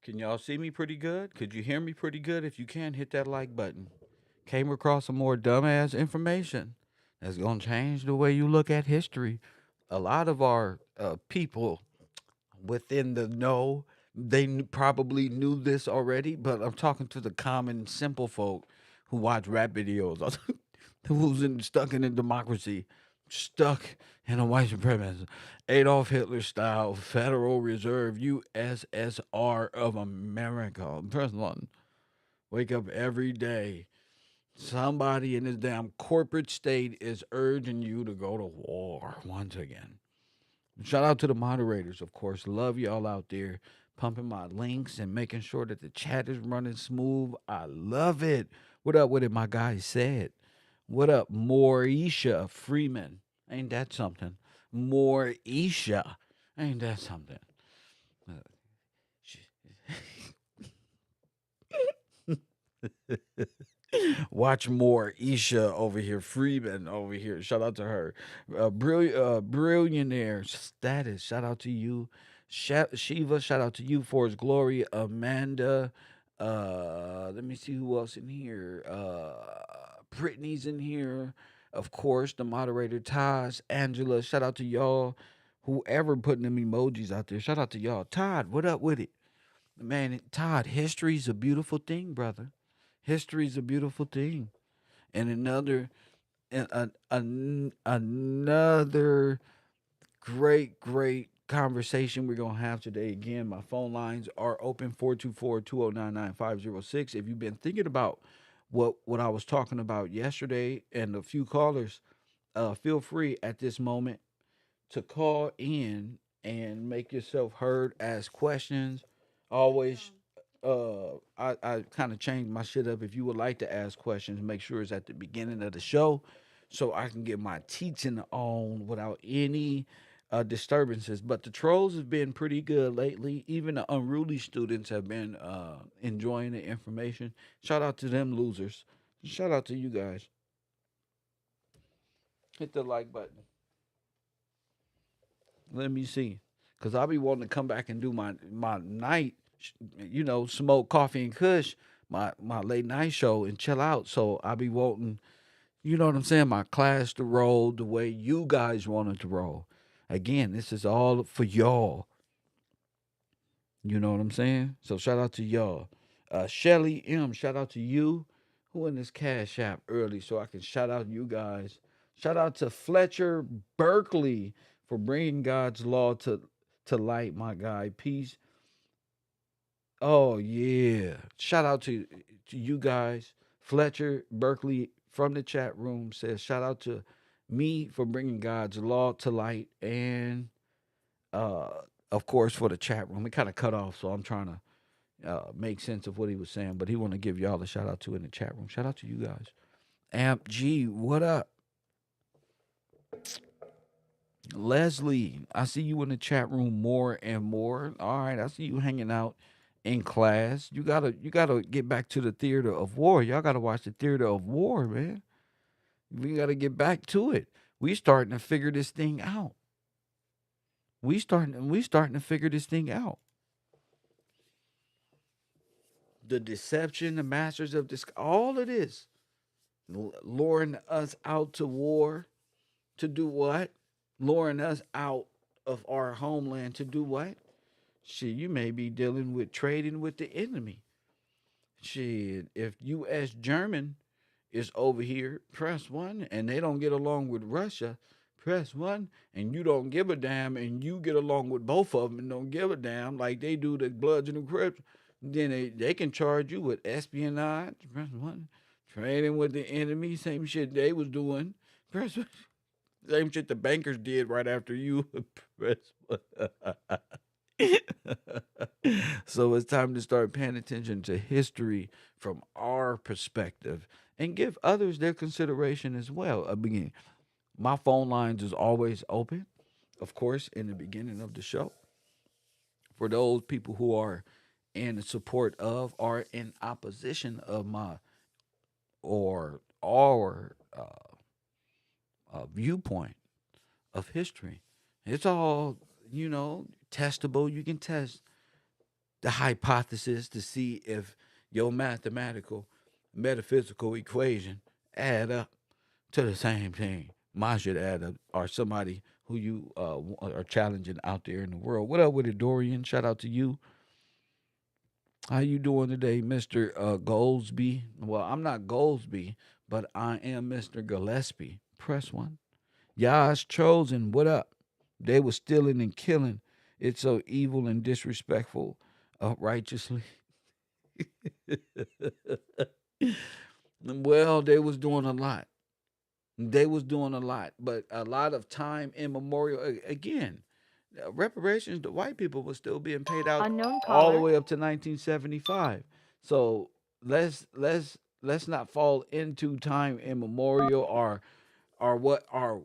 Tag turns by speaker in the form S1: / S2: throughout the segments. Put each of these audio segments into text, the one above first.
S1: Can y'all see me pretty good? Could you hear me pretty good? If you can, hit that like button. Came across some more dumbass information that's going to change the way you look at history. A lot of our people within the know, probably knew this already, but I'm talking to the common, simple folk who watch rap videos, stuck in a democracy, stuck in a white supremacist, Adolf Hitler style Federal Reserve USSR of America. Press one. Wake up every day. Somebody in this damn corporate state is urging you to go to war once again. Shout out to the moderators, of course. Love y'all out there pumping my links and making sure that the chat is running smooth. I love it. What up with it, my guy said? What up, Morisha Freeman? Ain't that something? Morisha. Ain't that something? Uh, Watch more Isha over here, Freeman over here. Shout out to her. Billionaire status. Shout out to you. Shiva, shout out to you for his glory. Amanda. Let me see who else in here. Brittany's in here. Of course, the moderator, Taj, Angela. Shout out to y'all. Whoever putting them emojis out there. Shout out to y'all. Todd, what up with it? Man, Todd, history's a beautiful thing, brother. History's a beautiful thing. And another great conversation we're gonna have today. Again, my phone lines are open 424-209-9506. If you've been thinking about what I was talking about yesterday and a few callers, feel free at this moment to call in and make yourself heard, ask questions. Always I kind of changed my shit up. If you would like to ask questions, make sure it's at the beginning of the show so I can get my teaching on without any disturbances. But the trolls have been pretty good lately. Even the unruly students have been enjoying the information. Shout out to them losers. Shout out to you guys. Hit the like button. Let me see. Cause I'll be wanting to come back and do my night, smoke coffee and kush, my late night show and chill out. So I'll be wanting, you know what I'm saying, my class to roll the way you guys wanted to roll. Again, this is all for y'all. You know what I'm saying? So shout out to y'all. Shelly M, shout out to you. Who in this cash app early so I can shout out you guys. Shout out to Fletcher Berkeley for bringing God's law to light, my guy. Peace. Oh yeah. Shout out to you guys. Fletcher Berkeley from the chat room says shout out to me for bringing God's law to light and uh of course for the chat room. It kind of cut off, so I'm trying to make sense of what he was saying, but he want to give y'all a shout out to in the chat room. Shout out to you guys. Amp G, what up? Leslie, I see you in the chat room more and more. All right, I see you hanging out in class. You gotta get back to the theater of war. Y'all gotta watch the theater of war, man. We gotta get back to it. We starting to figure this thing out. We starting to figure this thing out. The deception, the masters of this, all of this, luring us out to war to do what? Luring us out of our homeland to do what? Shit, you may be dealing with trading with the enemy. Shit, if U.S. German is over here, press one, and they don't get along with Russia, press one, and you don't give a damn, and you get along with both of them and don't give a damn like they do the Bloods and the Crips, then they can charge you with espionage, press one, trading with the enemy, same shit they was doing, press one. Same shit the bankers did right after you press one. So it's time to start paying attention to history from our perspective and give others their consideration as well. Again, my phone lines is always open, of course, in the beginning of the show. For those people who are in support of or in opposition of my or our viewpoint of history, it's all, testable. You can test the hypothesis to see if your mathematical, metaphysical equation add up to the same thing. Mine should add up, or somebody who you are challenging out there in the world. What up with it, Dorian? Shout out to you. How you doing today, Mister Goldsby? Well, I'm not Goldsby, but I am Mister Gillespie. Press one. Yah's chosen. What up? They were stealing and killing. It's so evil and disrespectful, righteously. Well, they was doing a lot. They was doing a lot, but a lot of time immemorial. Again, reparations to white people was still being paid out
S2: Unknown
S1: all the
S2: caller.
S1: way up to 1975. So let's not fall into time immemorial or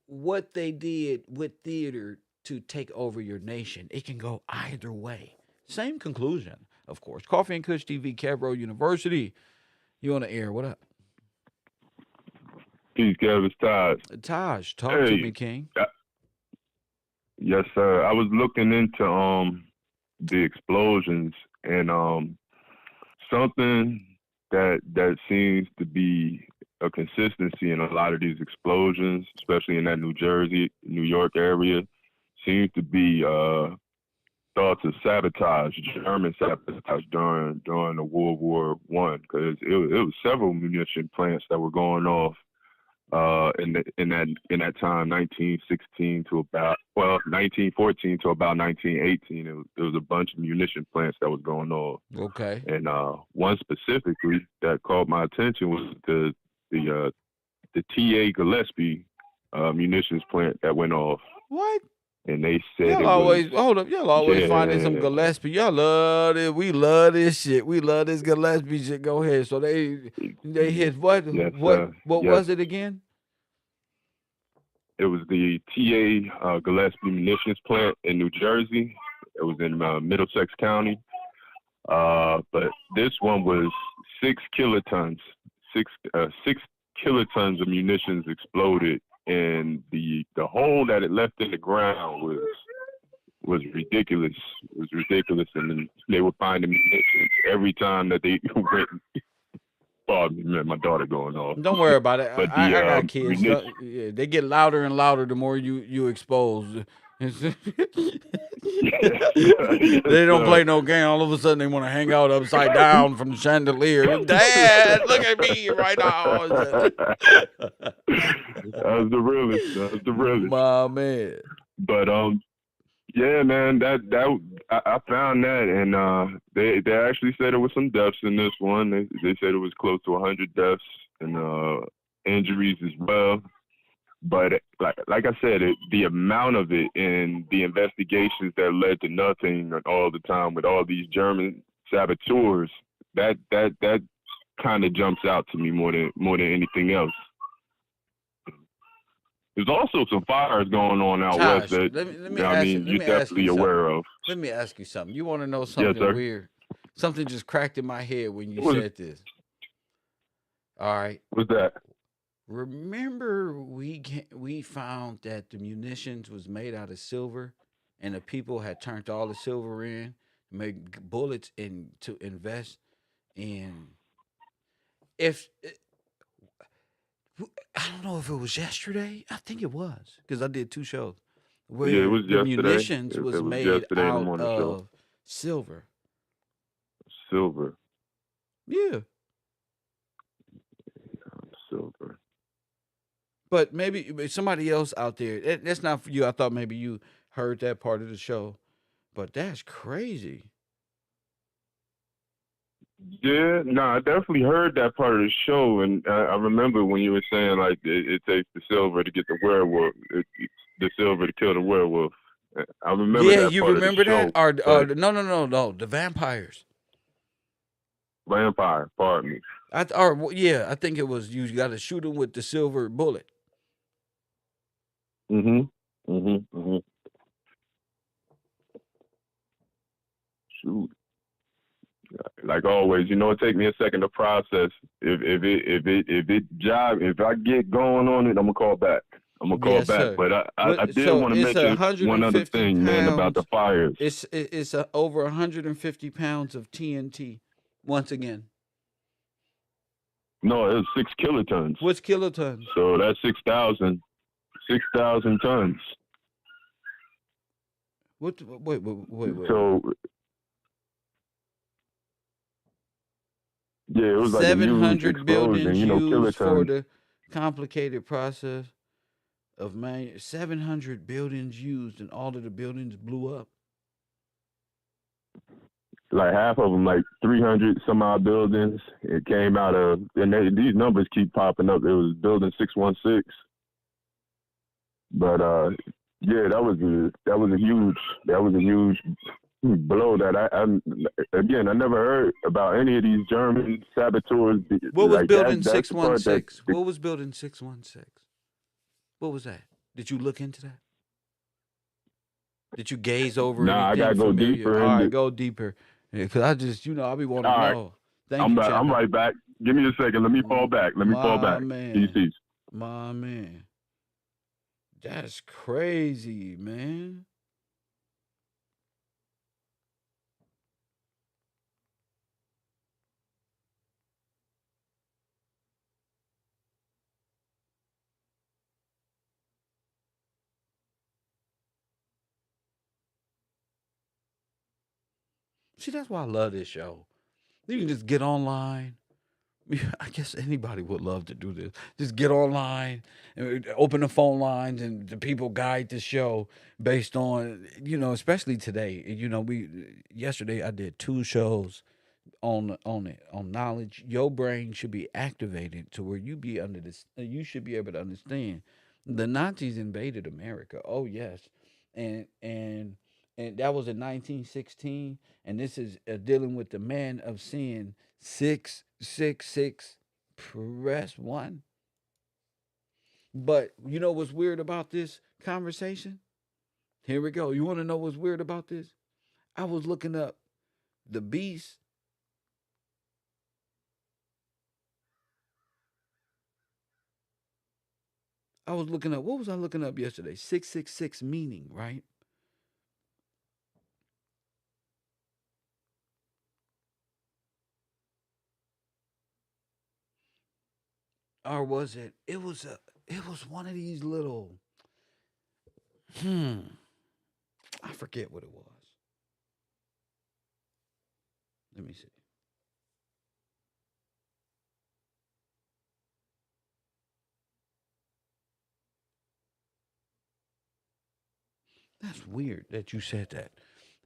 S1: what they did with theater to take over your nation. It can go either way. Same conclusion, of course. Coffee and Kush TV, Cabro University. You on the air? What up,
S3: Peace, Kevin Todd.
S1: Taj? Talk to me,
S3: Hey,
S1: King.
S3: uh, yes, sir. I was looking into the explosions and something that seems to be a consistency in a lot of these explosions, especially in that New Jersey, New York area, seems to be thoughts of sabotage, German sabotage during the World War I, because it was several munition plants that were going off in that time, 1916 to about 1914 to about 1918. It was a bunch of munition plants that was going on,
S1: Okay.
S3: and one specifically that caught my attention was the T.A. Gillespie munitions plant that went off,
S1: What?
S3: and they said
S1: Y'all
S3: it was
S1: always hold up. Y'all always finding some
S3: yeah
S1: Gillespie. Y'all love it. We love this shit. We love this Gillespie shit. Go ahead. So they hit what?
S3: yes
S1: What
S3: yes
S1: was it again?
S3: it was the T.A. Gillespie munitions plant in New Jersey. It was in Middlesex County. But this one was 6 kilotons. Six kilotons of munitions exploded, and the hole that it left in the ground was ridiculous. It was ridiculous, and then they were finding munitions every time that they went. Pardon me, my daughter going off.
S1: Don't worry about it.
S3: But
S1: I got
S3: the
S1: kids.
S3: munitions.
S1: Yeah, they get louder and louder the more you expose.
S3: Yes,
S1: They don't
S3: sir.
S1: play no game. All of a sudden, they want to hang out upside down from the chandelier. Dad, look at me right now.
S3: That was the realest. That was the realest.
S1: My man.
S3: But yeah, man, I found that, and they actually said there was some deaths in this one. They said it was close to 100 deaths and injuries as well. But like I said, the amount of it and the investigations that led to nothing all the time with all these German saboteurs, that kind of jumps out to me more than anything else. There's also some fires going on out west
S1: Tosh,
S3: that
S1: let me
S3: I
S1: ask you
S3: mean
S1: let
S3: you're
S1: me ask you
S3: definitely
S1: something.
S3: aware of.
S1: Let me ask you something. You want to know
S3: Yes,
S1: something
S3: sir.
S1: weird? Something just cracked in my head when you
S3: What was
S1: said this. All right.
S3: what's that?
S1: Remember we found that the munitions was made out of silver, and the people had turned all the silver in, made bullets in to invest in. If I don't know if it was yesterday, I think it was because I did two shows
S3: Yeah, it
S1: where
S3: was
S1: the
S3: yesterday.
S1: munitions
S3: It
S1: was
S3: was
S1: made
S3: yesterday in the
S1: out
S3: morning show.
S1: of silver.
S3: Silver,
S1: Yeah,
S3: silver.
S1: but maybe somebody else out there. That's not for you. I thought maybe you heard that part of the show, but that's crazy.
S3: Yeah, no, I definitely heard that part of the show, and I remember when you were saying like it takes the silver to get the werewolf, the silver to kill the werewolf. I remember
S1: Yeah,
S3: that
S1: you
S3: part of the
S1: remember that?
S3: show,
S1: Or
S3: but
S1: no, the vampires.
S3: vampire, pardon me.
S1: Yeah, I think it was you got to shoot them with the silver bullet.
S3: Mhm, mhm, mhm. Shoot, like always, it take me a second to process. If it jive, if I get going on it, I'm gonna call back. I'm gonna call
S1: Yes,
S3: back.
S1: sir.
S3: But I
S1: What?
S3: did
S1: So
S3: want to
S1: it's a
S3: mention
S1: hundred
S3: one
S1: and
S3: other
S1: fifty
S3: thing, man, about the
S1: pounds.
S3: fires.
S1: It's over 150 pounds of TNT. Once again,
S3: No, it was 6 kilotons.
S1: what's kilotons?
S3: So that's 6,000 tons.
S1: What? Wait.
S3: So yeah, it was like a huge
S1: 700
S3: explosion.
S1: buildings used for
S3: Kilotons.
S1: the complicated process of 700 buildings used, and all of the buildings blew up.
S3: Like half of them, like 300 some odd buildings. It came out of, and these numbers keep popping up. It was building 616. But yeah, that was a huge blow that I never heard about any of these German saboteurs.
S1: What was
S3: Like
S1: building
S3: that's the part that
S1: 616? What was building 616? What was that? Did you look into that? Did you gaze over
S3: nah, I
S1: anything
S3: gotta go
S1: familiar?
S3: deeper
S1: All right,
S3: into.
S1: go deeper. Because I just, I be wanting
S3: All
S1: to
S3: right,
S1: know. Thank you,
S3: I'm
S1: champion.
S3: right back. Give me a second. Let me fall back. Let me fall
S1: My
S3: back.
S1: man.
S3: PCs.
S1: My man. That's crazy, man. See, that's why I love this show. You can just get online. I guess anybody would love to do this. Just get online and open the phone lines, and the people guide the show based on, especially today. We yesterday I did two shows on knowledge. Your brain should be activated to where you should be able to understand the Nazis invaded America. Oh yes, and that was in 1916, and this is dealing with the man of sin 666 press 1. But you know what's weird about this conversation? Here we go. You want to know what's weird about this? I was looking up the beast. I was looking up, what was I looking up yesterday? 666 meaning, right? Or was it? It was one of these little, hmm, I forget what it was. Let me see. That's weird that you said that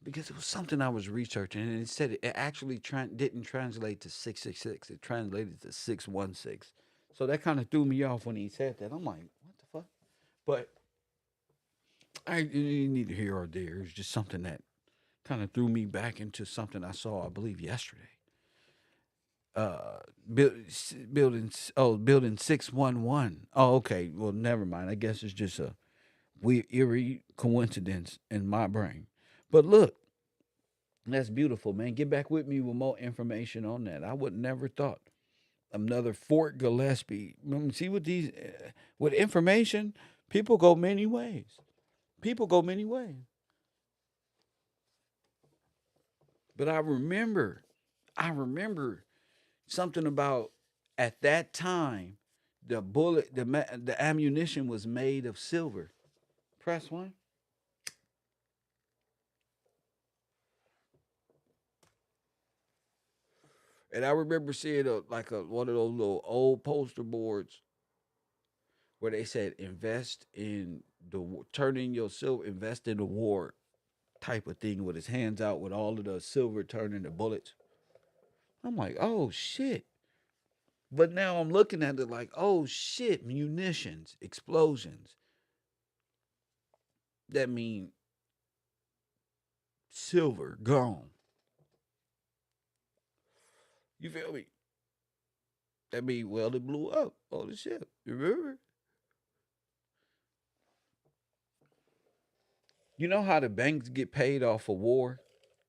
S1: because it was something I was researching, and it said it actually didn't translate to 666. It translated to 616. So that kind of threw me off when he said that. I'm like, what the fuck? But I you need to hear or there. It's just something that kind of threw me back into something I saw, I believe, yesterday. uh build, building 611. Oh, okay, well, never mind. I guess it's just a weird eerie coincidence in my brain. But look, that's beautiful, man. Get back with me with more information on that. I would never thought another Fort Gillespie. See, with these with information, people go many ways. People go many ways. But I remember something about at that time the ammunition was made of silver. Press one. And I remember seeing one of those little old poster boards where they said invest in turn in your silver, invest in the war type of thing, with his hands out with all of the silver turning to bullets. I'm like, oh shit. But now I'm looking at it like, oh shit, munitions, explosions. That mean silver gone. You feel me? That mean, well, it blew up on the ship. You remember? You know how the banks get paid off of war?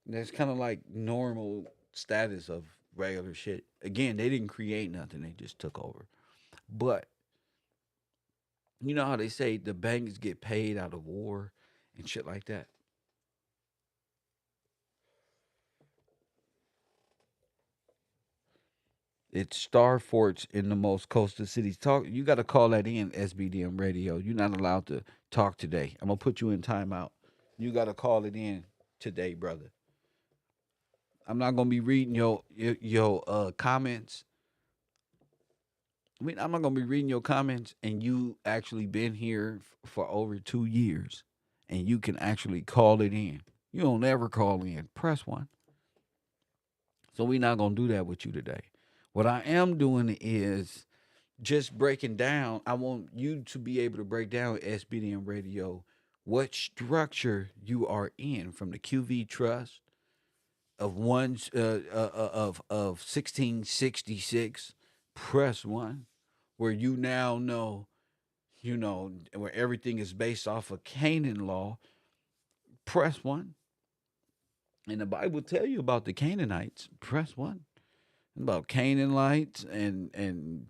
S1: That's kind of like normal status of regular shit. Again, they didn't create nothing; they just took over. But You know how they say the banks get paid out of war and shit like that? It's star forts in the most coastal cities. Talk. You got to call that in SBDM radio. You're not allowed to talk today. I'm gonna put you in timeout. You got to call it in today, brother. I'm not gonna be reading your comments. I mean, I'm not gonna be reading your comments, and you actually been here for over 2 years, and you can actually call it in. You don't ever call in. Press one. So we're not gonna do that with you today. What I am doing is just breaking down. I want you to be able to break down SBDM radio what structure you are in from the QV Trust of one of 1666. Press one, where you now know, where everything is based off of Canaan law. Press one, and the Bible tell you about the Canaanites. Press one, about Canaanites and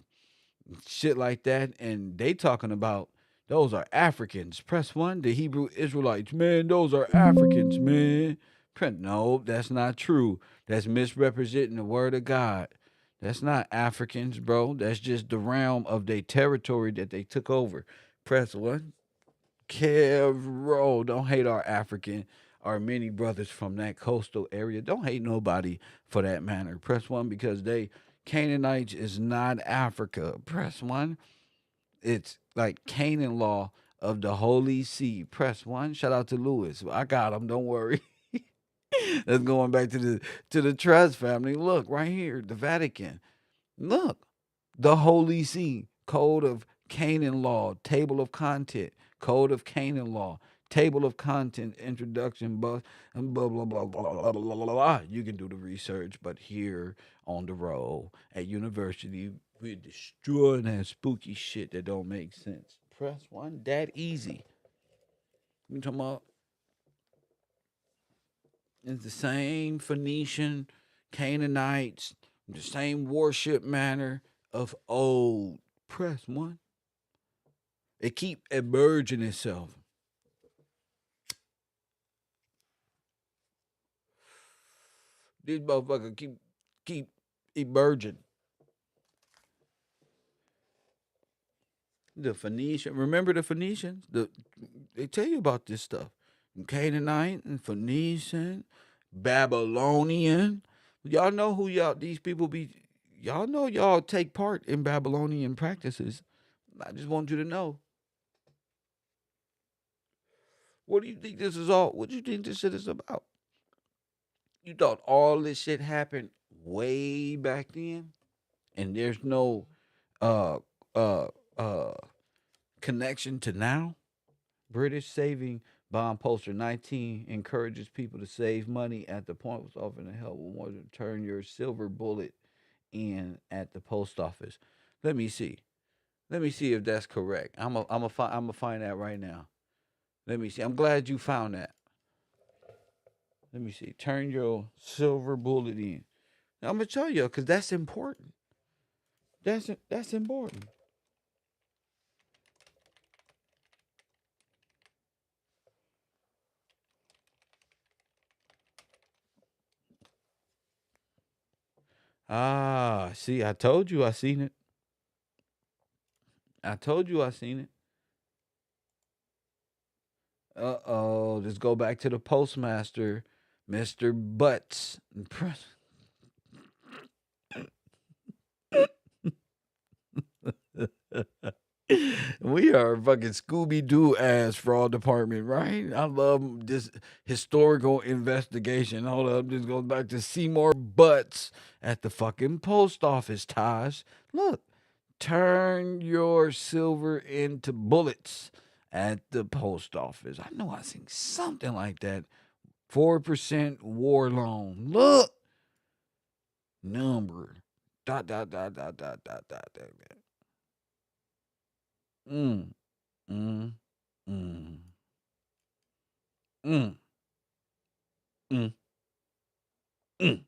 S1: shit like that, and they talking about those are Africans. Press one, the Hebrew Israelites, man, those are Africans, man. No, that's not true. That's misrepresenting the word of God. That's not Africans, bro. That's just the realm of their territory that they took over. Press one. Kev, don't hate our many brothers from that coastal area. Don't hate nobody for that matter. Press one, because they Canaanites is not Africa. Press one. It's like Canaan law of the Holy See. Press one. Shout out to Lewis. I got him. Don't worry. That's going back to the Trust family. Look right here, the Vatican. Look, the Holy See, Code of Canaan Law, Table of Content, Code of Canaan Law, Table of Content, Introduction, and blah, blah, blah, blah, blah, blah, blah, blah. You can do the research, but here on the road at university, we're destroying that spooky shit that don't make sense. Press one, that easy. You talking about it's the same Phoenician, Canaanites, the same worship manner of old. Press one. It keep emerging itself. These motherfuckers keep emerging. The Phoenician, remember the Phoenicians? They tell you about this stuff. Canaanite and Phoenician, Babylonian. Y'all know who y'all these people be. Y'all know y'all take part in Babylonian practices. I just want you to know. What do you think this is all? What do you think this shit is about? You thought all this shit happened way back then, and there's no uh uh uh connection to now? British saving bond poster 19 encourages people to save money at the post office and help more than turn your silver bullet in at the post office. Let me see. Let me see if that's correct. I'm a find that right now. Let me see. I'm glad you found that. Let me see. Turn your silver bullet in. Now, I'm gonna tell you because that's important. That's important. Ah, see, I told you I seen it. I told you I seen it. Let's go back to the postmaster, Mr. Butts. We are fucking Scooby Doo ass fraud department, right? I love this historical investigation. Hold up, this goes back to Seymour Butts at the fucking post office, Taj. Look, turn your silver into bullets at the post office. I know I seen something like that. 4% war loan. Look, number. Dot, dot, dot, dot, dot, dot, dot, dot. Mm, mm, mm, mm, mm, mm.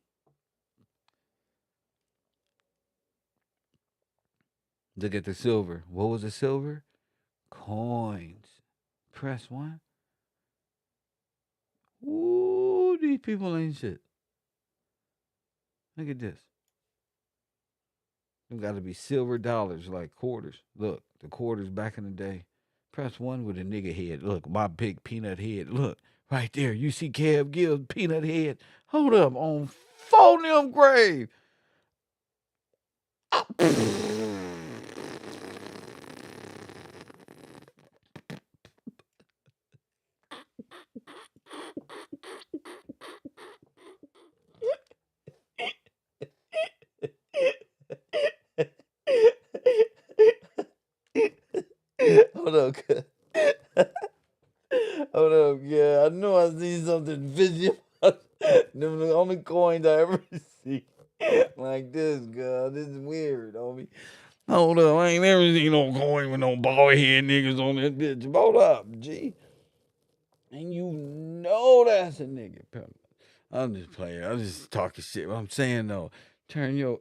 S1: Look at the silver. What was the silver? coins. Press 1. Ooh, these people ain't shit. Look at this. Them got to be silver dollars like quarters. Look, the quarters back in the day. Press 1 with a nigga head. Look, my big peanut head. Look, right there. You see Kev Gill's peanut head? Hold up. On phone them grave. Hold up. Hold up, yeah. I know I seen something visual. Them the only coins I ever see like this, girl. This is weird, homie. Hold up, I ain't never seen no coin with no bald head niggas on that bitch. Hold up, G. And you know that's a nigga. I'm just playing. I'm just talking shit. What I'm saying though, turn your.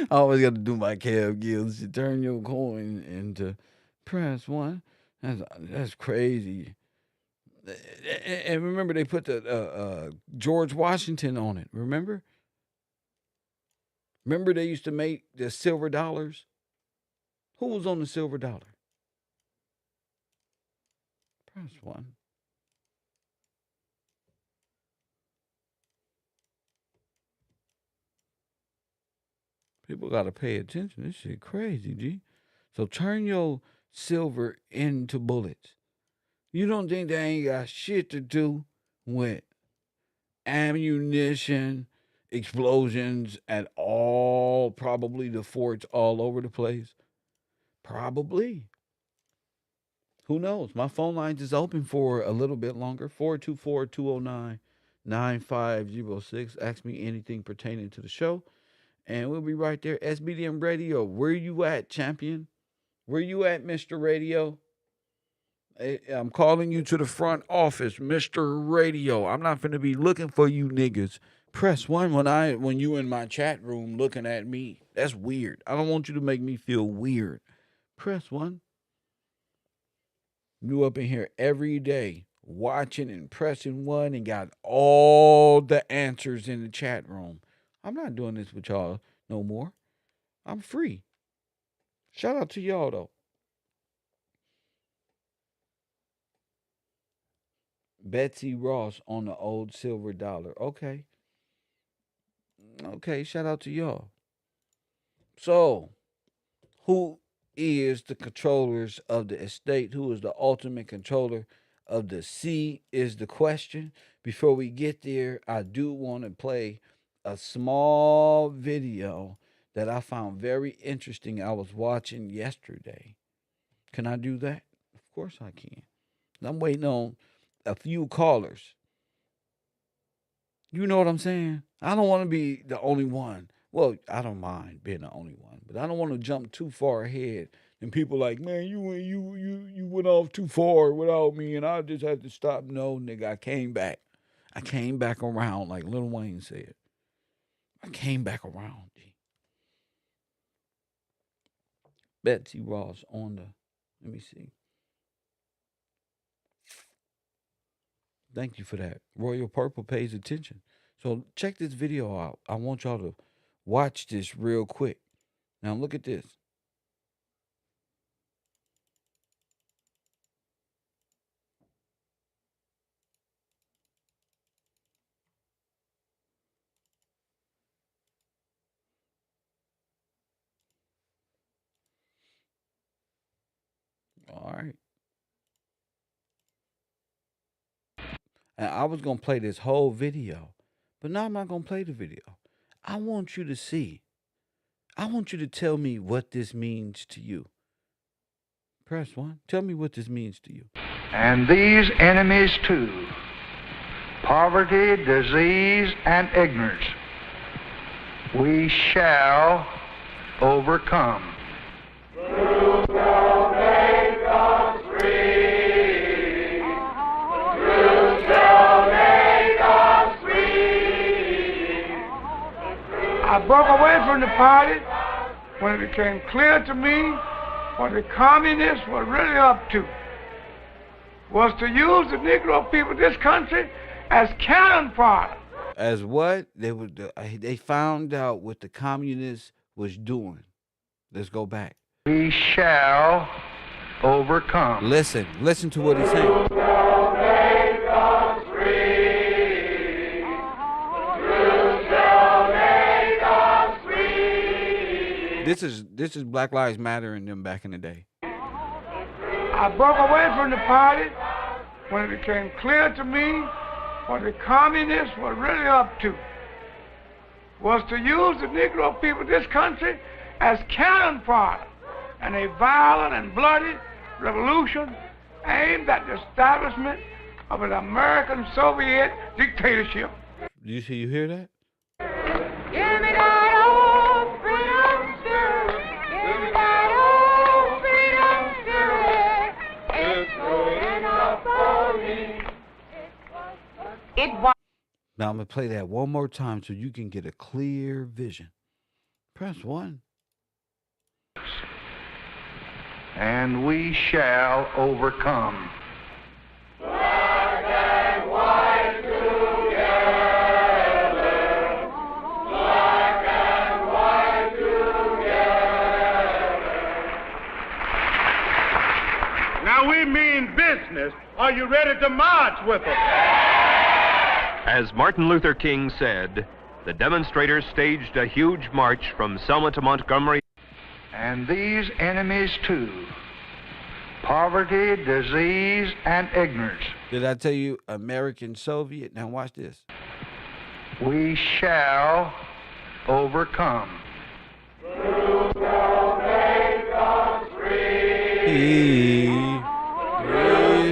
S1: I always got to do my Kev Gills. You turn your coin into press 1. That's crazy. And remember, they put the George Washington on it. Remember? Remember they used to make the silver dollars? Who was on the silver dollar? Press 1. People got to pay attention. This shit crazy, G. So turn your silver into bullets. You don't think they ain't got shit to do with ammunition, explosions at all, probably the forts all over the place? Probably. Who knows? My phone lines is open for a little bit longer. 424-209-9506. Ask me anything pertaining to the show. And we'll be right there. SBDM Radio. Where you at, champion? Where you at, Mr. Radio? I'm calling you to the front office, Mr. Radio. I'm not finna be looking for you niggas. Press 1 when you in my chat room looking at me. That's weird. I don't want you to make me feel weird. Press 1. You up in here every day watching and pressing 1 and got all the answers in the chat room. I'm not doing this with y'all no more. I'm free. Shout out to y'all though. Betsy Ross on the old silver dollar. Okay. Okay, shout out to y'all. So, who is the controllers of the estate? Who is the ultimate controller of the sea is the question. Before we get there, I do want to play a small video that I found very interesting. I was watching yesterday. Can I do that? Of course I can. I'm waiting on a few callers. You know what I'm saying? I don't want to be the only one. Well, I don't mind being the only one, but I don't want to jump too far ahead. And people like, man, you went off too far without me, and I just had to stop. No, nigga, I came back. I came back around, like Lil Wayne said. I came back around. G. Betsy Ross on the. Let me see. Thank you for that. Royal Purple pays attention. So check this video out. I want y'all to watch this real quick. Now look at this. All right. And I was going to play this whole video, but now I'm not going to play the video. I want you to see. I want you to tell me what this means to you. Press 1. Tell me what this means to you.
S2: And these enemies too, poverty, disease, and ignorance, we shall overcome.
S4: Truth shall make us free. Truth shall make us free.
S5: I broke away from the party when it became clear to me
S2: what the communists were really up to was to use the Negro people of this country as cannon fodder.
S1: As what? They found out what the communists was doing. Let's go back.
S2: We shall overcome.
S1: Listen to what he's saying. This is Black Lives Matter and them back in the day.
S2: I broke away from the party when it became clear to me what the communists were really up to was to use the Negro people of this country as cannon fodder in a violent and bloody revolution aimed at the establishment of an American Soviet dictatorship.
S1: You hear that?
S4: Give me that old freedom spirit. Give me that old freedom spirit. It's good enough for me.
S5: It was.
S1: Now I'm going to play that one more time so you can get a clear vision. Press 1.
S2: And we shall overcome.
S4: Black and white together. Black and white together.
S6: Now we mean business. Are you ready to march with us?
S7: As Martin Luther King said, the demonstrators staged a huge march from Selma to Montgomery.
S2: And these enemies too, poverty, disease, and ignorance,
S1: Did I tell you American Soviet? Now watch this.
S2: we shall overcome.
S1: He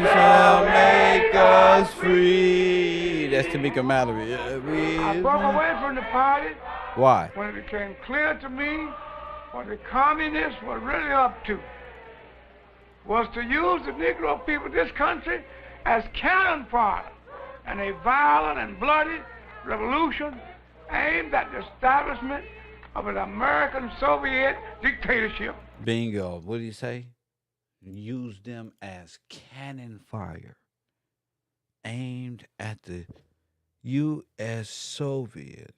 S1: shall make us free. That's Tamika Mallory.
S2: I broke away from the party
S1: Why?
S2: when it became clear to me what the communists were really up to was to use the Negro people of this country as cannon fodder in a violent and bloody revolution aimed at the establishment of an American Soviet dictatorship.
S1: Bingo. What did he say? Use them as cannon fire aimed at the U.S. Soviet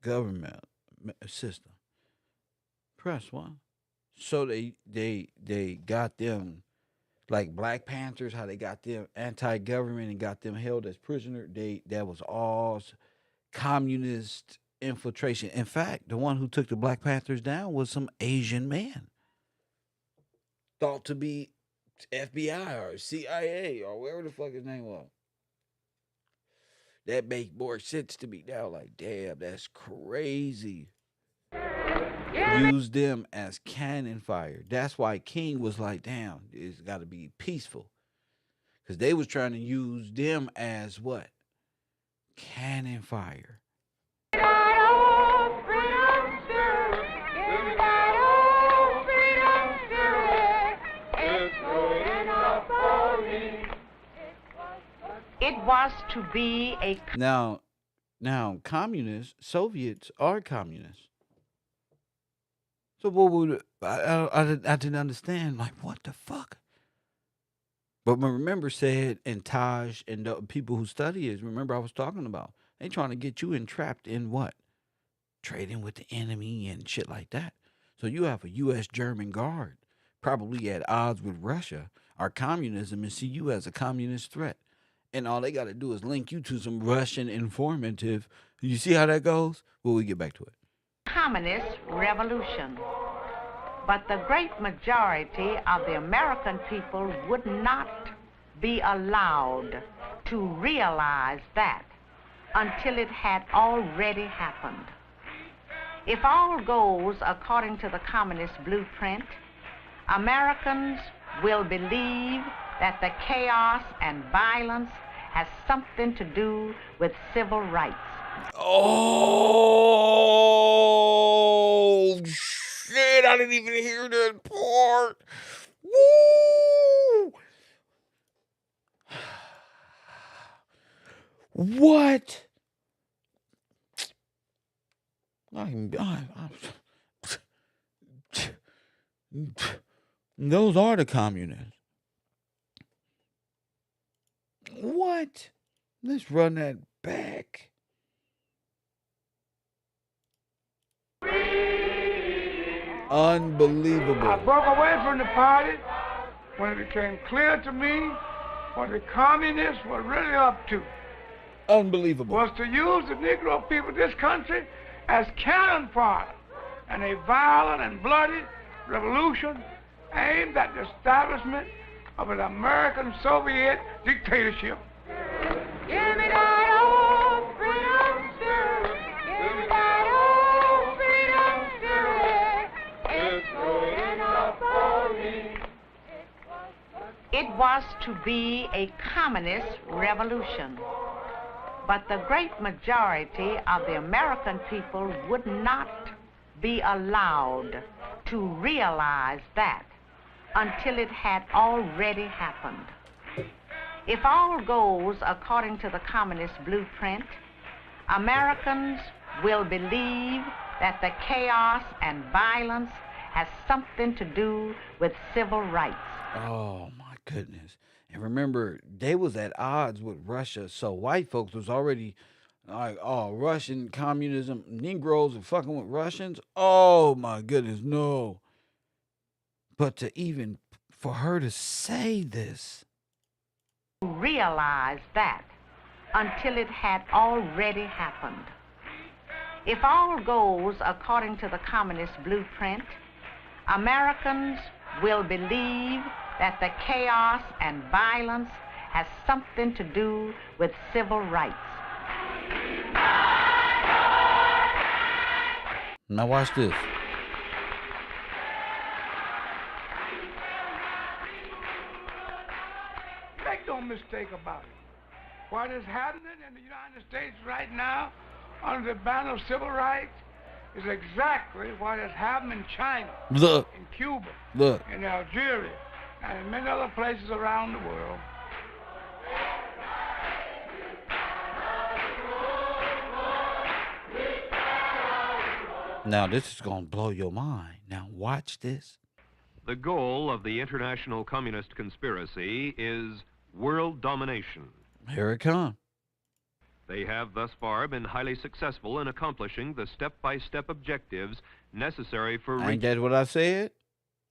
S1: government system. Press 1. So they got them like Black Panthers, how they got them anti-government and got them held as prisoner. That was all communist infiltration. In fact, the one who took the Black Panthers down was some Asian man, thought to be FBI or CIA or whatever the fuck his name was. That makes more sense to me now. Like, damn, that's crazy. Use them as cannon fire. That's why King was like, damn, it's got to be peaceful. Because they was trying to use them as what? Cannon fire.
S5: It was to be a.
S1: Now, communists, Soviets are communists. So what would I didn't understand? Like, what the fuck? But remember, said and Taj and the people who study it. Remember, I was talking about they trying to get you entrapped in what? Trading with the enemy and shit like that. So you have a U.S. German guard, probably at odds with Russia or communism, and see you as a communist threat. And all they got to do is link you to some Russian informative. You see how that goes? Well, we get back to it.
S5: Communist revolution. But the great majority of the American people would not be allowed to realize that until it had already happened. If all goes according to the communist blueprint, Americans will believe that the chaos and violence has something to do with civil rights.
S1: Oh, shit. I didn't even hear that part. Woo! What? Those are the communists. What? Let's run that back. Unbelievable.
S2: I broke away from the party when it became clear to me what the communists were really up to.
S1: Unbelievable.
S2: Was to use the Negro people of this country as cannon fodder in a violent and bloody revolution aimed at the establishment of an American Soviet dictatorship.
S4: Give me that old freedom spirit. Give me that old freedom spirit. It's good enough for me.
S5: It was to be a communist revolution. But the great majority of the American people would not be allowed to realize that until it had already happened. If all goes according to the communist blueprint, Americans will believe that the chaos and violence has something to do with civil rights.
S1: Oh my goodness. And remember, they was at odds with Russia, so white folks was already like, oh, Russian communism, Negroes are fucking with Russians. Oh my goodness, no. But to even for her to say this.
S5: Realize that until it had already happened. If all goes according to the communist blueprint, Americans will believe that the chaos and violence has something to do with civil rights.
S1: Now watch this.
S2: Make no mistake about it. What is happening in the United States right now under the banner of civil rights is exactly what has happened in China,
S1: Look.
S2: in Cuba,
S1: Look.
S2: in Algeria, and in many other places around the world.
S1: Now this is gonna blow your mind. Now watch this.
S7: The goal of the international communist conspiracy is world domination.
S1: Here it comes.
S7: They have thus far been highly successful in accomplishing the step-by-step objectives necessary for
S1: Ain't that what I said?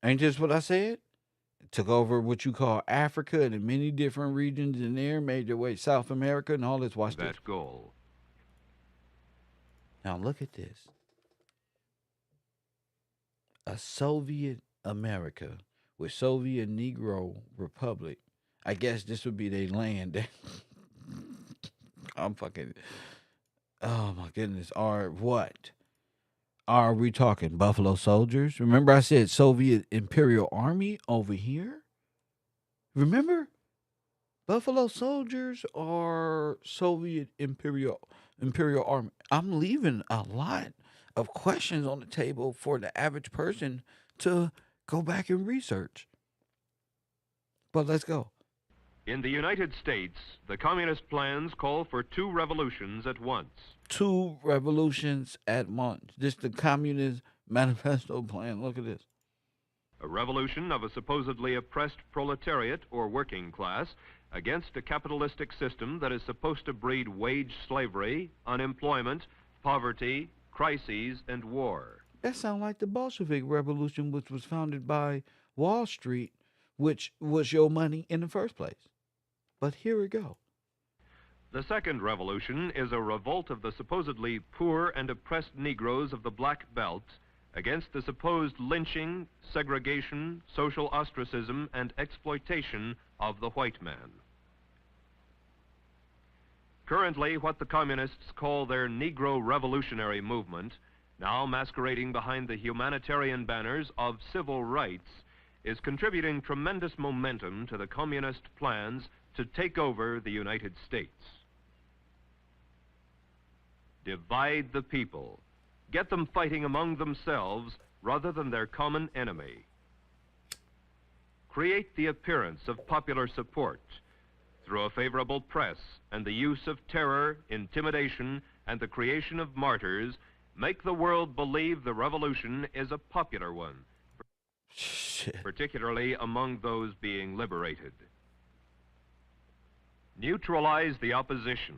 S1: Ain't this what I said? Took over what you call Africa and in many different regions in there, made their way South America and all this. Watch this.
S7: that goal.
S1: Now look at this. A Soviet America with Soviet Negro Republic. I guess this would be their land. I'm fucking. Oh my goodness. Are what? Are we talking Buffalo Soldiers? Remember I said Soviet Imperial Army over here? Remember? Buffalo Soldiers or Soviet Imperial Army? I'm leaving a lot of questions on the table for the average person to go back and research. But let's go.
S7: In the United States, the communist plans call for 2 revolutions at once.
S1: 2 revolutions at once. This the Communist Manifesto plan. Look at this.
S7: A revolution of a supposedly oppressed proletariat or working class against a capitalistic system that is supposed to breed wage slavery, unemployment, poverty, crises, and war.
S1: That sounds like the Bolshevik Revolution, which was founded by Wall Street, which was your money in the first place. But here we go.
S7: The second revolution is a revolt of the supposedly poor and oppressed Negroes of the Black Belt against the supposed lynching, segregation, social ostracism, and exploitation of the white man. Currently, what the communists call their Negro Revolutionary Movement, now masquerading behind the humanitarian banners of civil rights, is contributing tremendous momentum to the communist plans to take over the United States. Divide the people. Get them fighting among themselves rather than their common enemy. Create the appearance of popular support through a favorable press and the use of terror, intimidation, and the creation of martyrs. Make the world believe the revolution is a popular one.
S1: Shit.
S7: particularly among those being liberated. Neutralize the opposition.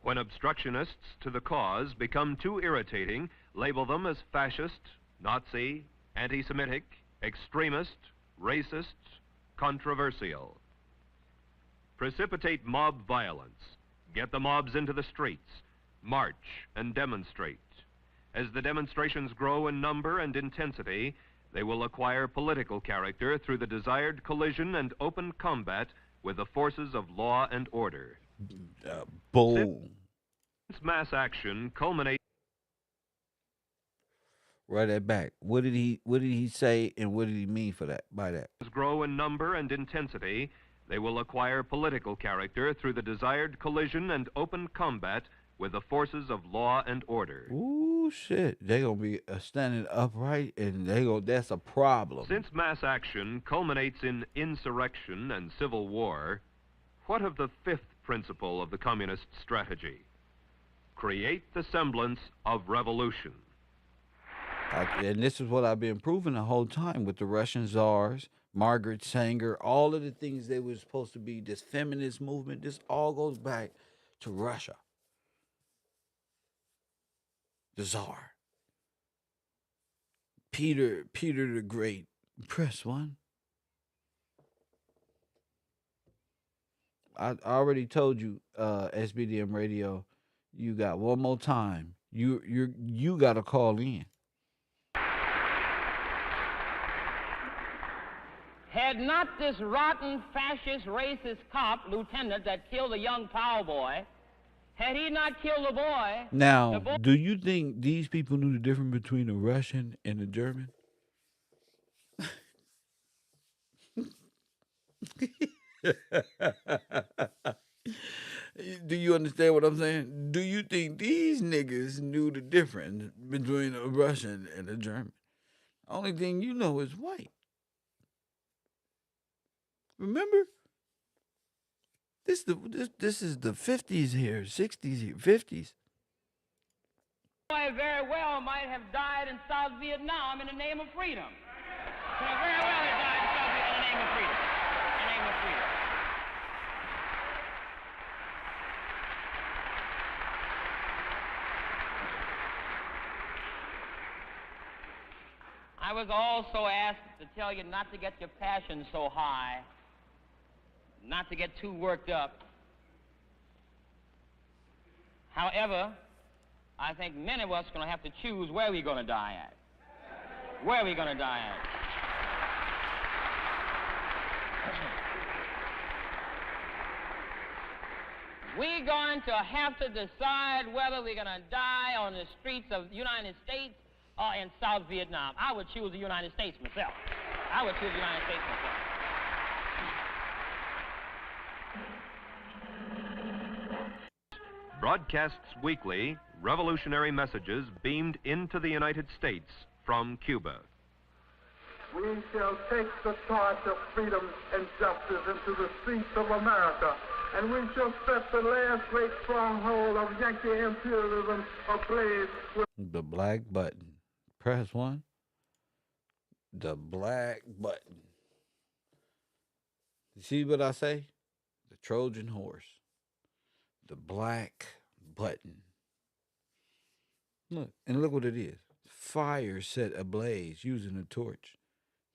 S7: When obstructionists to the cause become too irritating, label them as fascist, Nazi, anti-Semitic, extremist, racist, controversial. Precipitate mob violence. Get the mobs into the streets. March and demonstrate. As the demonstrations grow in number and intensity, they will acquire political character through the desired collision and open combat with the forces of law and order.
S1: Boom.
S7: Since mass action culminates.
S1: Right that back. What did he say, and what did he mean for that? By that?
S7: Grow in number and intensity, they will acquire political character through the desired collision and open combat with the forces of law and order.
S1: Ooh, shit. They gonna be standing upright, and that's a problem.
S7: Since mass action culminates in insurrection and civil war, what of the fifth principle of the communist strategy? Create the semblance of revolution.
S1: And this is what I've been proving the whole time with the Russian czars, Margaret Sanger, all of the things they were supposed to be, this feminist movement, this all goes back to Russia. The Tsar. Peter the Great. Press 1. I already told you, SBDM Radio, you got one more time. You got to call in.
S8: Had not this rotten, fascist, racist cop, lieutenant, that killed a young plowboy, had he not killed the boy...
S1: Now, do you think these people knew the difference between a Russian and a German? Do you understand what I'm saying? Do you think these niggas knew the difference between a Russian and a German? Only thing you know is white. Remember? This is the 50s here, 60s here, 50s.
S8: Boy very well might have died in South Vietnam in the name of freedom. Very well have died in South Vietnam in the name of freedom. In the name of freedom. I was also asked to tell you not to get your passion so high, not to get too worked up. However, I think many of us are going to have to choose where we're going to die at. Where are we going to die at? We're going to have to decide whether we're going to die on the streets of the United States or in South Vietnam. I would choose the United States myself. I would choose the United States myself.
S7: Broadcasts weekly revolutionary messages beamed into the United States from Cuba.
S6: We shall take the torch of freedom and justice into the streets of America, and we shall set the last great stronghold of Yankee imperialism ablaze with
S1: the black button. Press 1. The black button. You see what I say? The Trojan horse. The black button. Look, and look what it is. Fire set ablaze using a torch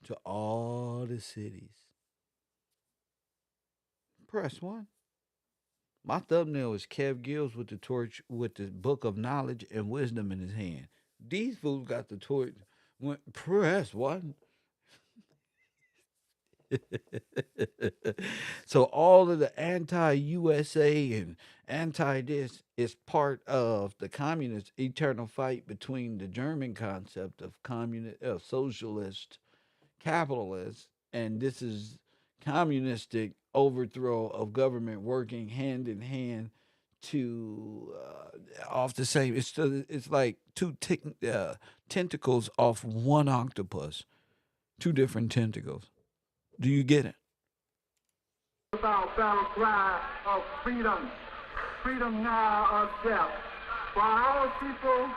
S1: to all the cities. Press 1. My thumbnail is Kev Gills with the torch, with the book of knowledge and wisdom in his hand. These fools got the torch. Press 1. So all of the anti-USA and anti-this is part of the communist eternal fight between the German concept of socialist capitalist, and this is communistic overthrow of government working hand in hand to off the same. It's like two tentacles off one octopus, two different tentacles. Do you get it?
S6: our battle cry of freedom, freedom now or death. For our people,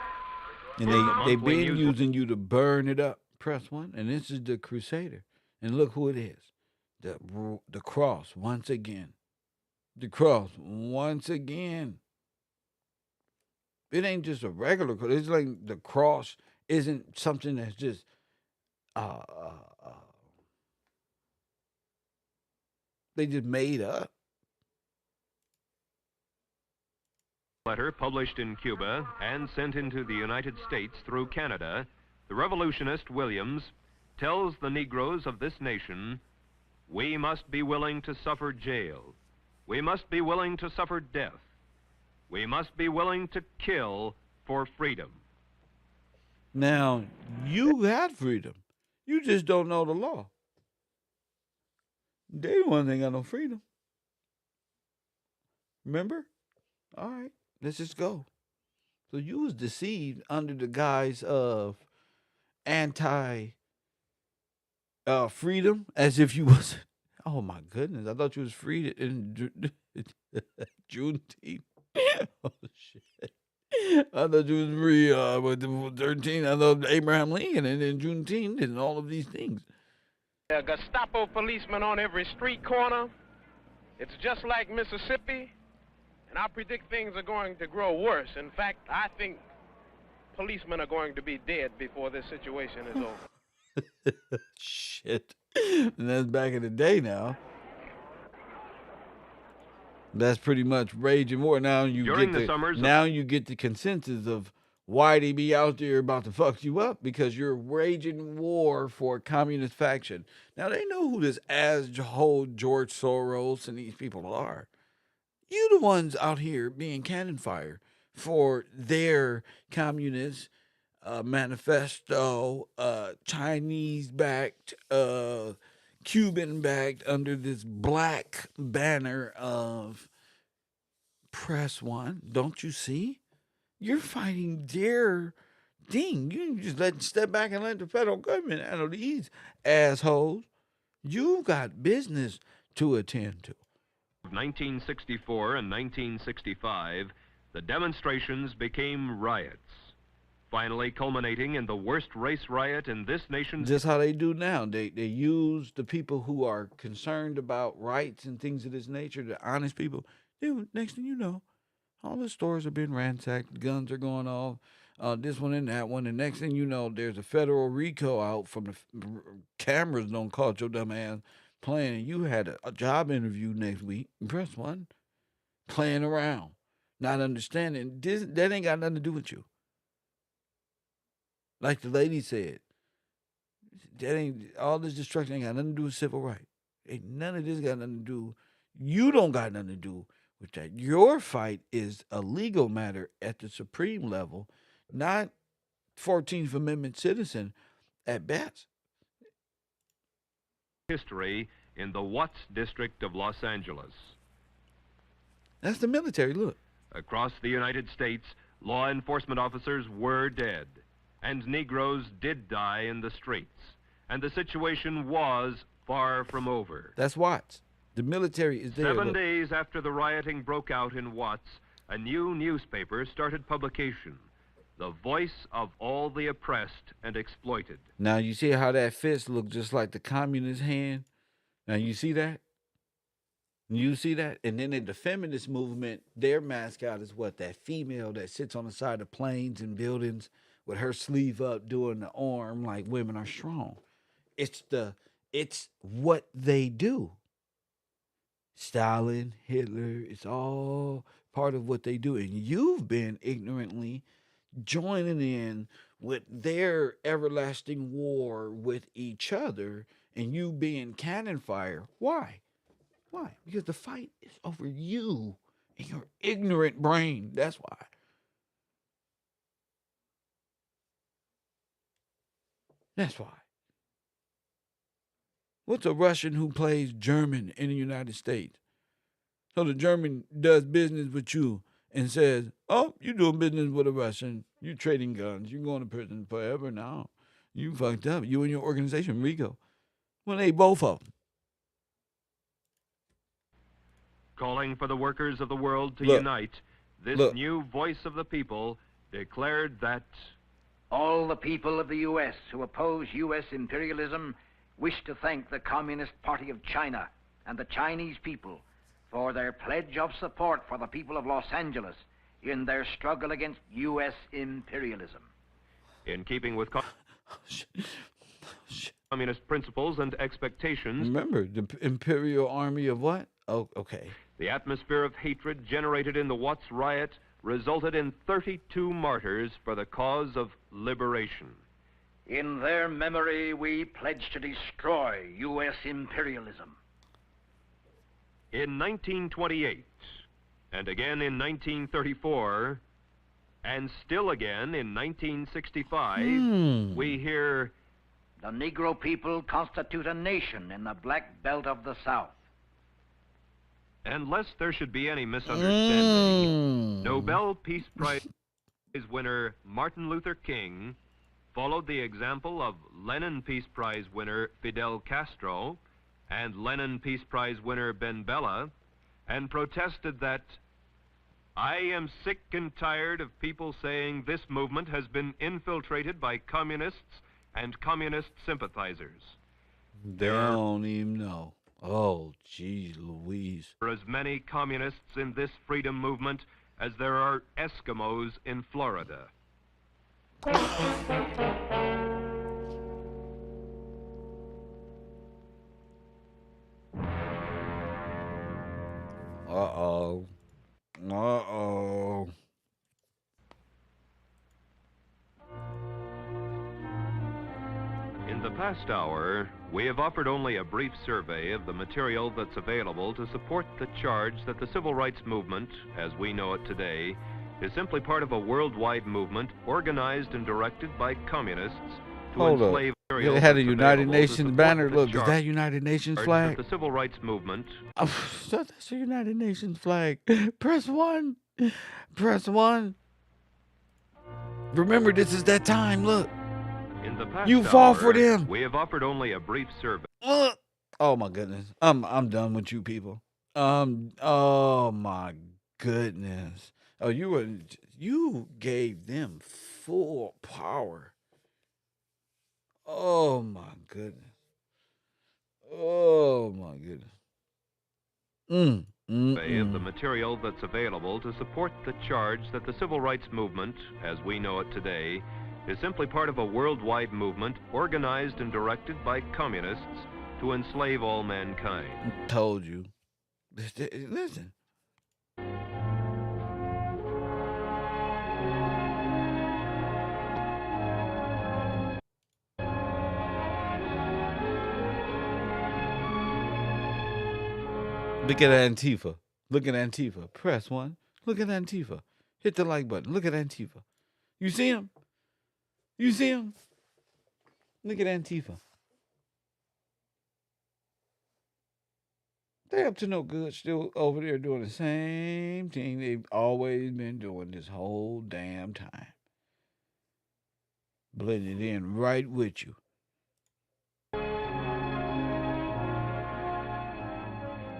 S1: and they've been using you to burn it up. Press one, and this is the Crusader, and look who it is, the cross once again, the cross once again. It ain't just a regular cross. It's like the cross isn't something that's just uh, uh, uh they just made up.
S7: Letter published in Cuba and sent into the United States through Canada, the revolutionist Williams tells the Negroes of this nation, we must be willing to suffer jail. We must be willing to suffer death. We must be willing to kill for freedom.
S1: Now, you got freedom. You just don't know the law. They the ones ain't got no freedom. Remember? All right, let's just go. So you was deceived under the guise of anti freedom, as if you was. Oh my goodness! I thought you was freed in Juneteenth. Oh shit! I thought you was free with the 13th. I thought Abraham Lincoln and then Juneteenth and all of these things.
S9: There are Gestapo policemen on every street corner. It's just like Mississippi, and I predict things are going to grow worse. In fact, I think policemen are going to be dead before this situation is over.
S1: Shit. And that's back in the day now. That's pretty much raging war. Now you
S7: During
S1: get
S7: the summers of-
S1: now you get the consensus of why they be out there about to fuck you up, because you're raging war for a communist faction. Now they know who this asshole George Soros and these people are. You the ones out here being cannon fire for their communist manifesto, Chinese-backed, Cuban-backed, under this black banner of Press One. Don't you see? You're fighting their thing. You just step back and let the federal government handle these assholes. You got business to attend to.
S7: 1964 and 1965, the demonstrations became riots, finally culminating in the worst race riot in this nation's...
S1: Just how they do now. They use the people who are concerned about rights and things of this nature, the honest people. Dude, next thing you know, all the stores are being ransacked, guns are going off, this one and that one. And next thing you know, there's a federal RICO out from the cameras don't caught your dumb ass playing. And you had a job interview next week, Press One, playing around, not understanding. That ain't got nothing to do with you. Like the lady said, that ain't all this destruction ain't got nothing to do with civil rights. Ain't none of this got nothing to do. You don't got nothing to do with that. Your fight is a legal matter at the supreme level, not 14th Amendment citizen at best.
S7: history in the Watts district of Los Angeles.
S1: That's the military, look.
S7: Across the United States, law enforcement officers were dead, and Negroes did die in the streets, and the situation was far from over.
S1: That's Watts. The military is there.
S7: 7
S1: look.
S7: days after the rioting broke out in Watts, a new newspaper started publication, the voice of all the oppressed and exploited.
S1: Now, you see how that fist looked just like the communist hand? Now, you see that? You see that? And then in the feminist movement, their mascot is what? That female that sits on the side of planes and buildings with her sleeve up doing the arm like women are strong. It's what they do. Stalin, Hitler, it's all part of what they do. And you've been ignorantly joining in with their everlasting war with each other, and you being cannon fire. Why? Why? Because the fight is over you and your ignorant brain. That's why. That's why. What's a Russian who plays German in the United States? So the German does business with you and says, oh, you doing business with a Russian. You trading guns. You going to prison forever now. You fucked up. You and your organization, Rico. Well, they both of them.
S7: Calling for the workers of the world to
S1: Look.
S7: unite, this
S1: Look.
S7: new voice of the people declared that
S10: All the people of the U.S. who oppose U.S. imperialism wish to thank the Communist Party of China and the Chinese people for their pledge of support for the people of Los Angeles in their struggle against U.S. imperialism.
S7: In keeping with communist principles and expectations.
S1: Remember, the Imperial Army of what? Oh, okay.
S7: The atmosphere of hatred generated in the Watts riot resulted in 32 martyrs for the cause of liberation.
S10: In their memory, we pledge to destroy U.S. imperialism.
S7: In 1928, and again in 1934, and still again in 1965, we hear,
S10: "The Negro people constitute a nation in the black belt of the South."
S7: And lest there should be any misunderstanding, Nobel Peace Prize winner Martin Luther King followed the example of Lenin Peace Prize winner Fidel Castro and Lenin Peace Prize winner Ben Bella, and protested that, "I am sick and tired of people saying this movement has been infiltrated by communists and communist sympathizers.
S1: They don't even know. Oh, geez, Louise.
S7: There are as many communists in this freedom movement as there are Eskimos in Florida."
S1: Uh-oh. Uh-oh.
S7: In the past hour, we have offered only a brief survey of the material that's available to support the charge that the civil rights movement, as we know it today, is simply part of a worldwide movement organized and directed by communists to
S1: Hold
S7: enslave.
S1: up. It had a United Nations banner. Look, is that United Nations flag?
S7: The civil rights movement.
S1: Oh, that's a United Nations flag. Press 1. Press 1. Remember, this is that time. Look.
S7: In the past
S1: You fall
S7: hour,
S1: for them.
S7: We have offered only a brief survey.
S1: Oh my goodness. I'm done with you people. Oh my goodness. Oh, you gave them full power. Oh my goodness. Oh my goodness.
S7: Of the material that's available to support the charge that the civil rights movement, as we know it today, is simply part of a worldwide movement organized and directed by communists to enslave all mankind.
S1: Told you. Listen. Look at Antifa. Look at Antifa. Press 1. Look at Antifa. Hit the like button. Look at Antifa. You see him? You see him? Look at Antifa. They up to no good, still over there doing the same thing they've always been doing this whole damn time. Blending in right with you.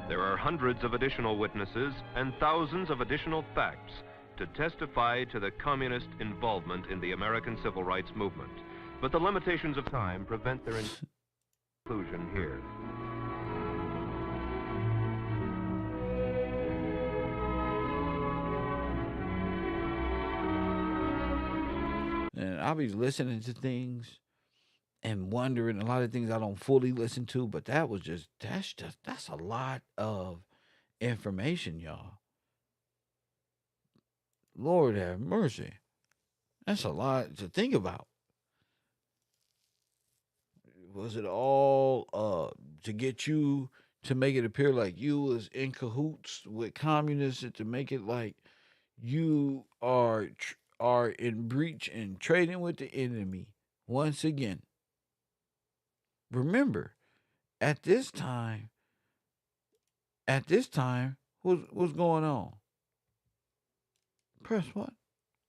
S7: There are hundreds of additional witnesses and thousands of additional facts to testify to the communist involvement in the American civil rights movement. But the limitations of time prevent their inclusion here.
S1: And I'll be listening to things and wondering a lot of things I don't fully listen to, but that's a lot of information, y'all. Lord have mercy. That's a lot to think about. Was it all to get you to make it appear like you was in cahoots with communists and to make it like you are in breach and trading with the enemy once again? Remember, at this time, what's going on? Press what?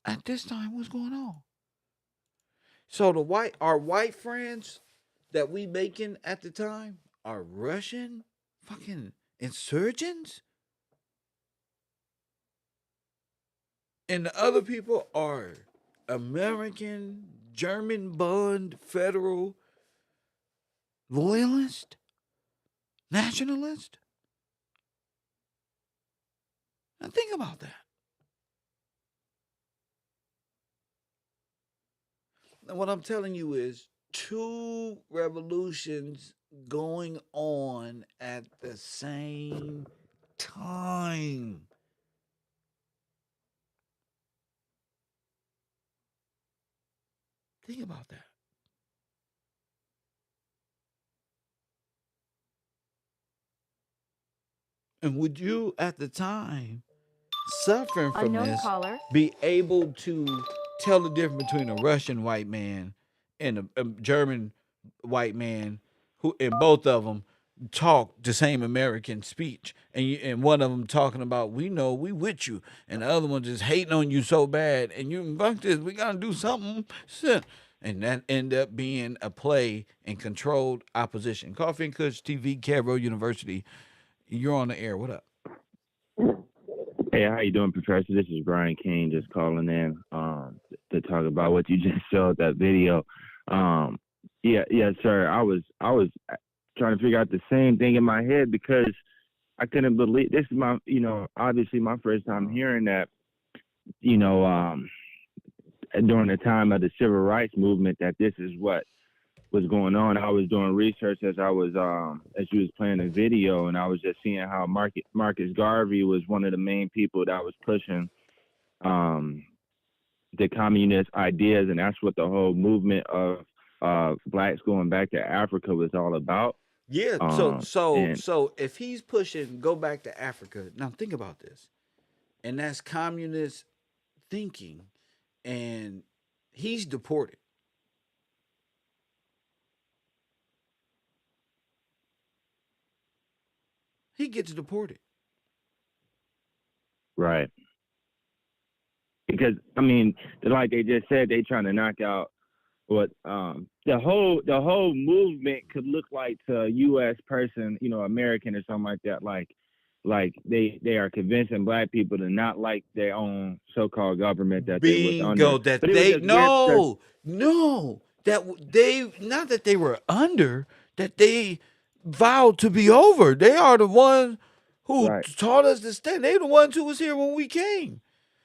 S1: At this time, what's going on? So our white friends that we making at the time are Russian fucking insurgents? And the other people are American German Bund federal loyalist, nationalist. Now think about that. And what I'm telling you is two revolutions going on at the same time. Think about that. And would you, at the time, suffering from
S11: Unknown
S1: this,
S11: caller.
S1: be able to tell the difference between a Russian white man and a German white man, who, and both of them talk the same American speech, and one of them talking about, we know we with you, and the other one just hating on you so bad, and you fuck this, we gotta do something, and that end up being a play and controlled opposition. Coffee and Kush TV, Cairo University. You're on the air. What up?
S12: Hey, how you doing, Professor? This is Brian King, just calling in to talk about what you just showed, that video. Yeah, sir. I was trying to figure out the same thing in my head, because I couldn't believe this is my, obviously my first time hearing that, during the time of the civil rights movement, that this is what was going on. I was doing research as I was as you was playing the video, and I was just seeing how Marcus Garvey was one of the main people that was pushing the communist ideas, and that's what the whole movement of blacks going back to Africa was all about.
S1: Yeah. So if he's pushing go back to Africa, now think about this, and that's communist thinking, and he's deported. He gets deported.
S12: Right. Because I mean, like they just said, they trying to knock out what the whole movement could look like to a U.S. person, American or something like that. Like they are convincing black people to not like their own so-called government that they was under.
S1: Bingo. That
S12: But it was
S1: they
S12: just weird because
S1: no that they, not that they were under, that they vowed to be over. They are the ones who
S12: right,
S1: taught us to stand. They the ones who was here when we came.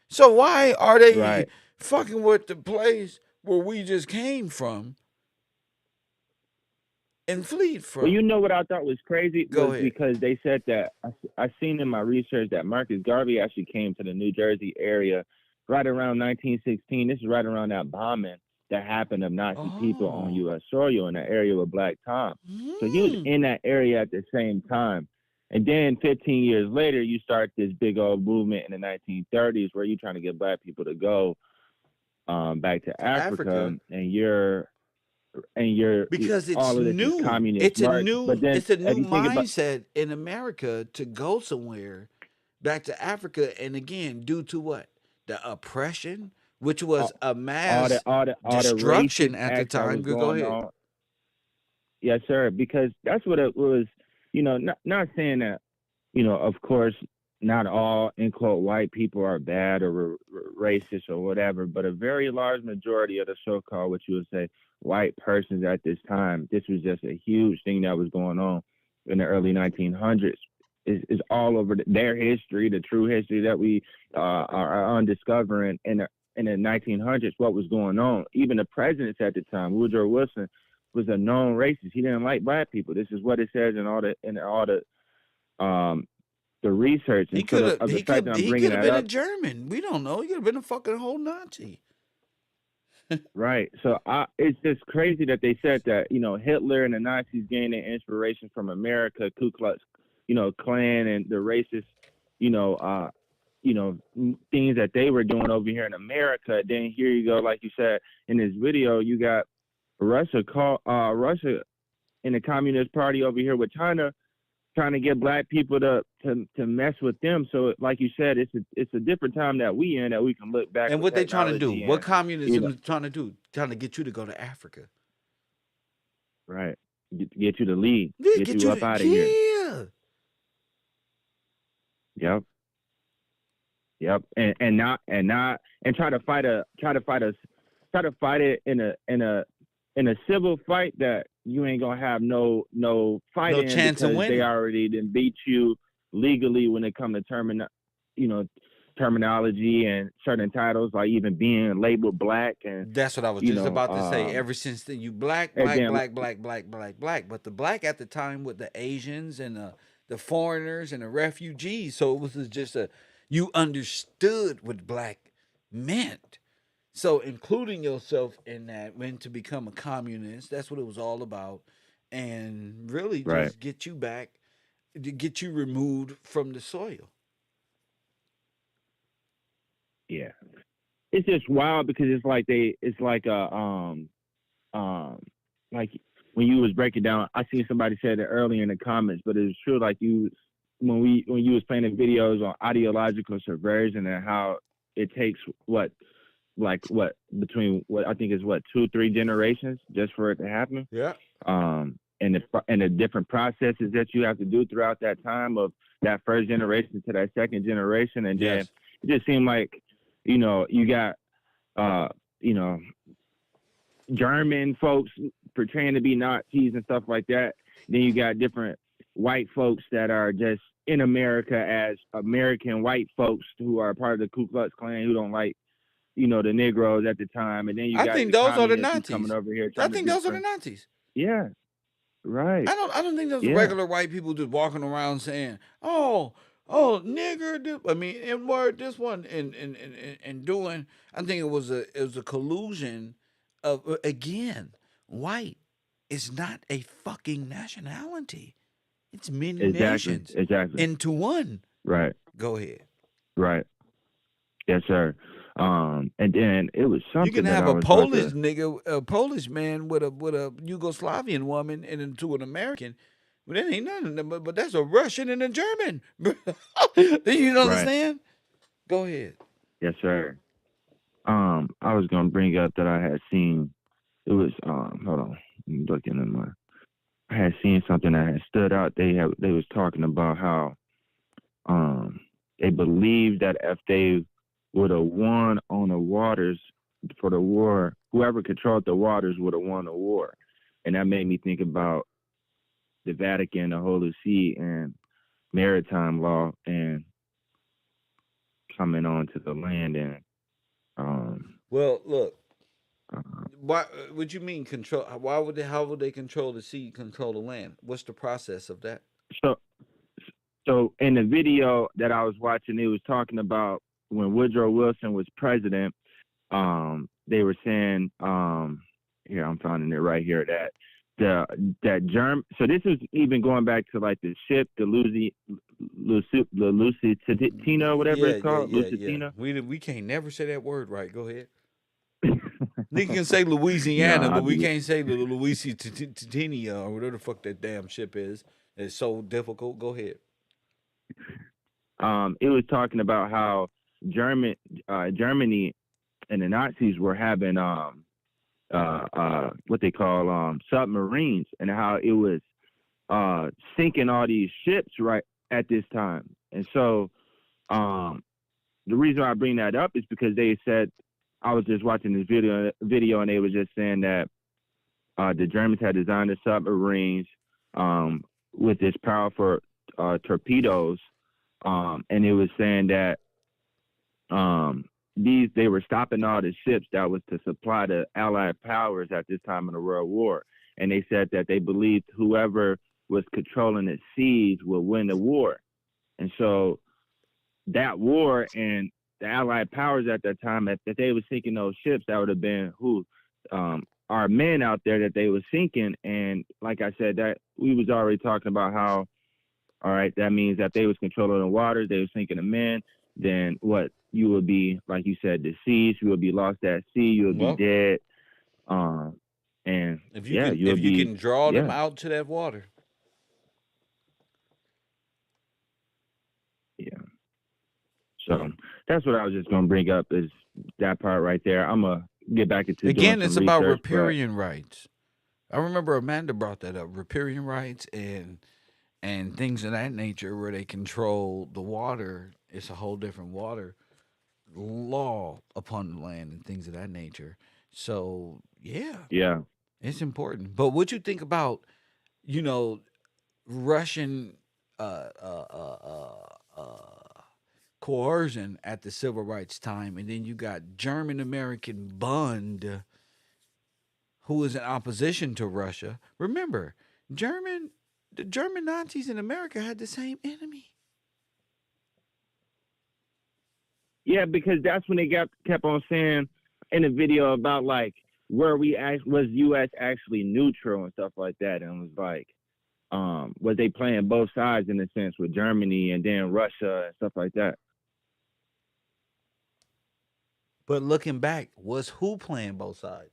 S1: So why are they
S12: right.
S1: fucking with the place where we just came from and fled
S12: Well,
S1: from?
S12: what I thought was crazy
S1: Go
S12: was
S1: ahead.
S12: because they said that I seen in my research that Marcus Garvey actually came to the New Jersey area right around 1916. This is right around that bombing that happened of Nazi people on
S1: Oh.
S12: U.S. soil in the area with Black Tom. So he was
S1: Mm.
S12: in that area at the same time. And then 15 years later, you start this big old movement in the 1930s where you're trying to get black people to go back to Africa,
S1: Africa.
S12: and you're
S1: Because it's
S12: all of this is
S1: new.
S12: communist march. But then
S1: It's a
S12: if
S1: new
S12: you think about
S1: mindset in America to go somewhere back to Africa, and again, due to what? The oppression, which was
S12: all,
S1: a
S12: all the
S1: mass
S12: all the all the
S1: destruction
S12: racist
S1: at the
S12: acts that
S1: time.
S12: was
S1: Go
S12: going
S1: ahead.
S12: on. Yes, sir. Because that's what it was. Not saying that. Of course, not all in quote white people are bad or racist or whatever, but a very large majority of the so-called, what you would say, white persons at this time, this was just a huge thing that was going on in the early 1900s. Is all over their history, the true history that we are undiscovering in the 1900s. What was going on? Even the presidents at the time, Woodrow Wilson, was a known racist. He didn't like black people. This is what it says in all the research.
S1: He
S12: And so
S1: could have.
S12: the fact that I'm
S1: He
S12: bringing
S1: could have
S12: that
S1: been a
S12: up,
S1: German. We don't know. He could have been a fucking whole Nazi.
S12: right? So it's just crazy that they said that Hitler and the Nazis gained their inspiration from America, Ku Klux, Klan, and the racist, things that they were doing over here in America. Then here you go, like you said in this video, you got Russia Russia and the Communist Party over here with China trying to get black people to mess with them. So like you said, it's a different time that we in, that we can look back
S1: And
S12: with
S1: what they trying to do?
S12: technology
S1: What
S12: and
S1: communism is trying to do? Trying to get you to go to Africa.
S12: right, get you to leave,
S1: Yeah,
S12: get you up out of here.
S1: yeah.
S12: Yep, and try to fight try to fight it in a civil fight that you ain't gonna have no fight
S1: No
S12: in
S1: chance of
S12: because they
S1: winning.
S12: already didn't beat you legally when it comes to terminology and certain titles, like even being labeled black. And
S1: That's what I was just about to say. Ever since then, you black. But the black at the time with the Asians and the foreigners and the refugees. So it was just you understood what black meant. So including yourself in that, when to become a communist, that's what it was all about, and really
S12: right,
S1: just get you back, to get you removed from the soil.
S12: yeah, it's just wild because it's like like when you was breaking down, I seen somebody said it earlier in the comments, but it's true. Like when you was playing the videos on ideological subversion and how it takes between what I think is 2-3 generations just for it to happen.
S1: Yeah.
S12: And the different processes that you have to do throughout that time of that first generation to that second generation, and then it just seemed like you got German folks portraying to be Nazis and stuff like that. Then you got different white folks that are just in America as American white folks who are part of the Ku Klux Klan who don't like, the Negroes at the time. And then you got
S1: think
S12: the
S1: those are the
S12: communists
S1: Nazis.
S12: coming over here.
S1: I think those are the Nazis.
S12: Yeah, right.
S1: I don't think those are regular white people just walking around saying, "Oh, nigger." I mean, and word this one and doing. I think it was a collusion of again, white is not a fucking nationality. It's many nations into one.
S12: Right.
S1: Go ahead.
S12: Right. Yes, sir. And then it was something
S1: You can
S12: that
S1: have
S12: I
S1: a
S12: was
S1: Polish nigga, a Polish man with a Yugoslavian woman and into an American. But that ain't nothing. But that's a Russian and a German. You understand? Go ahead.
S12: Yes, sir. I was gonna bring up that I had seen. It was hold on, I'm looking at my. I had seen something that had stood out. They was talking about how they believed that if they would have won on the waters for the war, whoever controlled the waters would have won the war. And that made me think about the Vatican, the Holy See, and maritime law and coming onto the land. And
S1: well, look, why would you mean control? Why would they? How would they control the sea, control the land? What's the process of that?
S12: So in the video that I was watching, it was talking about when Woodrow Wilson was president. They were saying, here I'm finding it right here, that So this is even going back to like the ship, the Lusitania, whatever it's called, Lusitania.
S1: We can't never say that word right. Go ahead. Nigga can say Louisiana, but we can't say the Lusitania or whatever the fuck that damn ship is. It's so difficult. Go ahead.
S12: It was talking about how Germany and the Nazis were having what they call submarines, and how it was sinking all these ships right at this time. And so the reason why I bring that up is because they said, I was just watching this video and they were just saying that the Germans had designed the submarines with this powerful torpedoes, and it was saying that they were stopping all the ships that was to supply the Allied powers at this time in the World War. And they said that they believed whoever was controlling the seas would win the war. And so that war and the Allied powers at that time, if they were sinking those ships, that would have been our men out there that they were sinking. And like I said, that we was already talking about how, all right, that means that they was controlling the waters, they were sinking the men, then what? You would be, like you said, deceased. You would be lost at sea. You would be dead. And
S1: if you can draw them out to that water.
S12: Yeah. So that's what I was just going to bring up, is that part right there. I'm going to get back into
S1: again.
S12: Doing
S1: It's
S12: some
S1: about
S12: research,
S1: riparian rights. I remember Amanda brought that up, riparian rights and things of that nature, where they control the water. It's a whole different water law upon the land and things of that nature. So yeah,
S12: Yeah.
S1: it's important. But what you think about, you know, Russian uh, uh, uh, coercion at the civil rights time, and then you got German American Bund, who is in opposition to Russia. Remember, German the German Nazis in America had the same enemy.
S12: Yeah, because that's when they kept on saying in the video about like where was U.S. actually neutral and stuff like that, and it was like, was they playing both sides in a sense with Germany and then Russia and stuff like that?
S1: But looking back, was who playing both sides?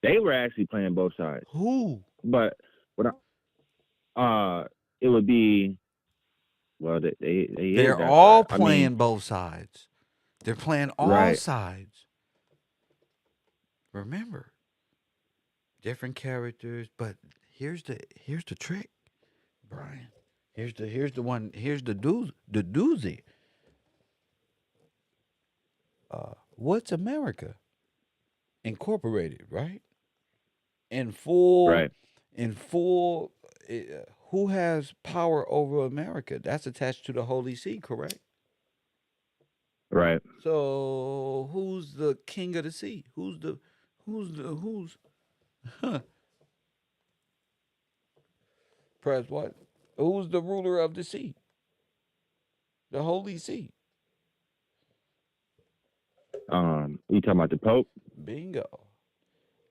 S12: They were actually playing both sides,
S1: Who?
S12: but what it would be, well, they is,
S1: They're
S12: that's right.
S1: all
S12: I mean,
S1: playing both sides. They're playing all
S12: right.
S1: sides. Remember, different characters, but here's the trick, Brian. Here's the one. Here's the doozy. What's America Incorporated, right? In full,
S12: Right.
S1: in full. Who has power over America? That's attached to the Holy See, correct?
S12: Right.
S1: So who's the king of the sea? Who's huh, press what? Who's the ruler of the sea? The Holy See.
S12: You talking about the Pope?
S1: Bingo.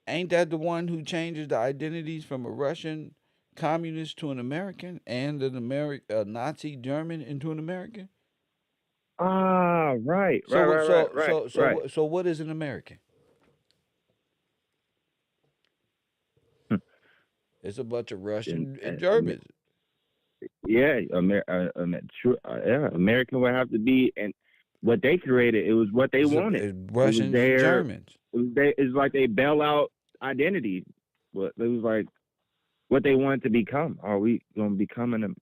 S1: Ain't that the one who changes the identities from a Russian communist to an American and an Nazi German into an American?
S12: Ah, right,
S1: So
S12: right, right, right, right, right.
S1: so what is an American? It's a bunch of Russian and Germans.
S12: Yeah, yeah, American would have to be, and what they created, it was what they wanted.
S1: It's
S12: It was
S1: Russians and
S12: their,
S1: Germans.
S12: it's like they bailout identity. But it was like what they wanted to become. Are we gonna become an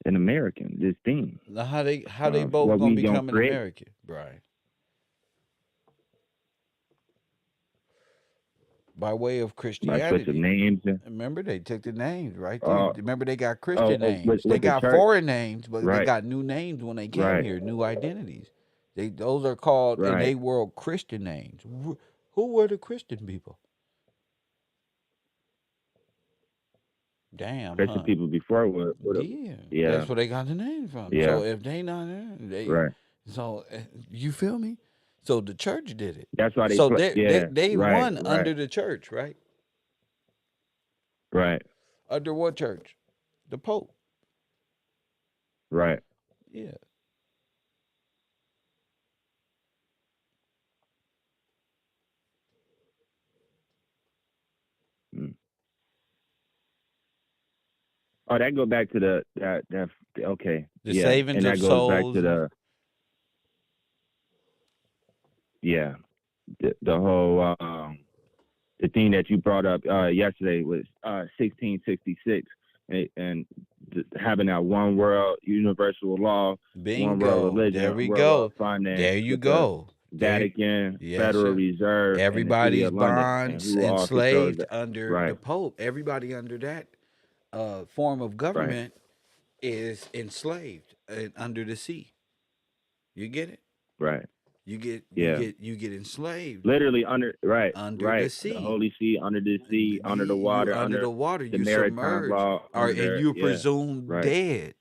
S12: American? This thing.
S1: Now how they both
S12: What
S1: gonna
S12: we gonna
S1: become an
S12: create?
S1: American, Brian? By way of
S12: By switching
S1: Christianity.
S12: names.
S1: Remember, they took the names, right?
S12: Uh,
S1: Remember, they got Christian names. They
S12: with the
S1: got
S12: church.
S1: foreign names, but they
S12: Right,
S1: got new names when they came
S12: right,
S1: here, new identities. Those are called in
S12: right.
S1: a world Christian names. Who were the Christian people? Damn,
S12: Christian
S1: huh?
S12: people before would
S1: Yeah,
S12: yeah,
S1: that's where they got the name from.
S12: yeah,
S1: So if they not there, they
S12: right.
S1: so you feel me? So the church did it.
S12: That's why they
S1: So
S12: play. Yeah,
S1: they
S12: right,
S1: won
S12: right,
S1: under the church, right?
S12: right,
S1: Under what church? The Pope.
S12: right.
S1: Yeah.
S12: Mm. Oh, that go back to that. Okay,
S1: The
S12: yeah,
S1: savings
S12: and
S1: of
S12: that goes back
S1: souls.
S12: to the whole the thing that you brought up yesterday was 1666 and having that one world universal law, one world
S1: Bingo.
S12: religion,
S1: There we
S12: one world
S1: go.
S12: finance
S1: There you
S12: with the
S1: go. There.
S12: Vatican,
S1: Yes,
S12: Federal
S1: sir.
S12: Reserve, and the City
S1: Everybody's
S12: of London, and
S1: bonds
S12: who all controls
S1: enslaved
S12: that.
S1: under the
S12: Right,
S1: Pope. Everybody under that form of
S12: right,
S1: government is enslaved under the sea. You get it?
S12: right. Yeah.
S1: You get enslaved
S12: Literally under, right,
S1: under the
S12: right. The
S1: sea.
S12: Holy See, under the sea, under the
S1: You
S12: water,
S1: under
S12: under
S1: the water,
S12: the
S1: you
S12: maritime
S1: submerged,
S12: law,
S1: or and
S12: under,
S1: you're
S12: yeah,
S1: presumed
S12: right,
S1: dead.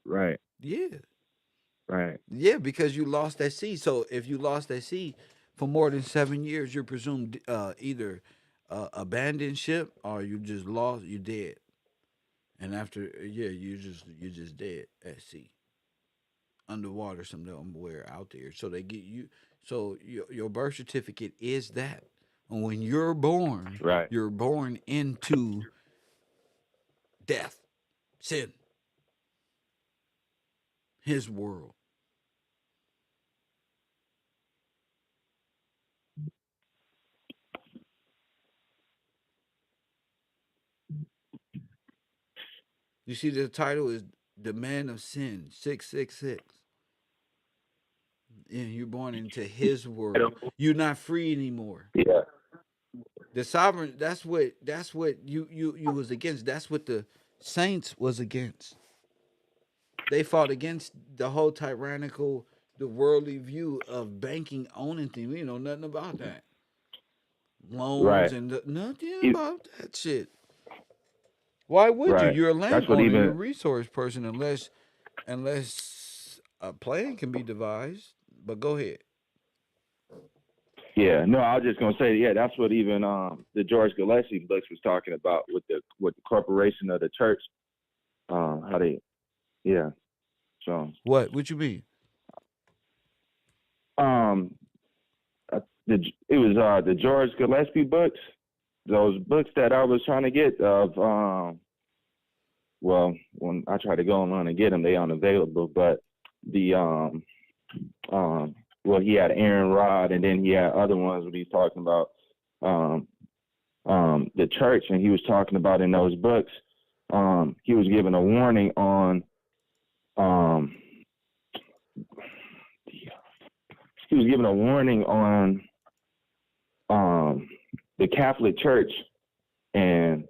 S12: right,
S1: Yeah.
S12: right,
S1: Yeah, because you lost that sea. So if you lost that sea for more than 7 years, you're presumed either abandoned ship or you just lost. You dead. And after yeah, you just dead at sea, underwater, somewhere out there. So they get you. So your birth certificate is that. And when
S12: right.
S1: you're born into death, sin, his world. You see, the title is "The Man of Sin," 666. Yeah, you're born into his world. You're not free anymore.
S12: Yeah.
S1: The sovereign. That's what you was against. That's what the saints was against. They fought against the whole tyrannical, the worldly view of banking owning thing. We know nothing about that. Loans
S12: Right.
S1: and nothing
S12: E-
S1: about that shit. Why would you?
S12: Right.
S1: You're a
S12: That's what
S1: landowner. You're a
S12: even.
S1: resource person, unless a plan can be devised. But go ahead.
S12: Yeah. No, I was just gonna say. Yeah, that's what even the George Gillespie books was talking about with the corporation of the church. How they. Yeah. So.
S1: What you mean?
S12: Um. It was the George Gillespie books. Those books that I was trying to get of well, when I try to go online and get them, they unavailable. But the um, well, he had Aaron Rod, and then he had other ones when he's talking about um, the church, and he was talking about in those books. He was giving a warning on um, he was giving a warning on the Catholic Church, and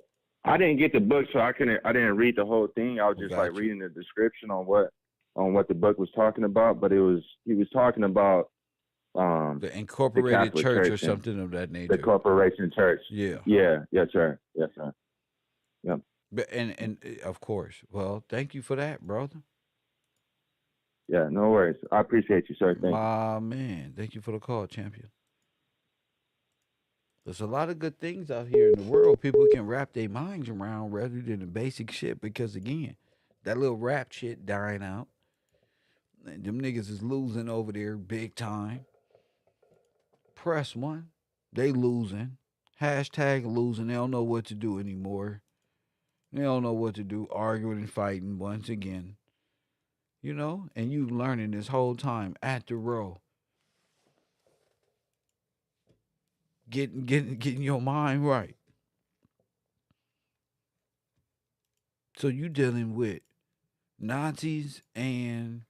S12: I didn't get the book, so I didn't read the whole thing. I was just like
S1: Got you.
S12: reading the description on what the book was talking about. But he was talking about
S1: The
S12: the
S1: incorporated
S12: Catholic
S1: church or
S12: Church and
S1: something of that
S12: the
S1: nature.
S12: corporation church.
S1: Yeah.
S12: Yeah, yes sir, yes sir. Yep.
S1: But and of course. Well, thank you for that, brother.
S12: Yeah, no worries. I appreciate you, sir. Thank you.
S1: My man. Thank you for the call, champion. There's a lot of good things out here in the world people can wrap their minds around rather than the basic shit because again, that little rap shit dying out. And them niggas is losing over there big time. Press one. They losing. Hashtag losing. They don't know what to do anymore. They don't know what to do, arguing and fighting once again. You know, and you learning this whole time at the row, getting your mind right. So you dealing with Nazis and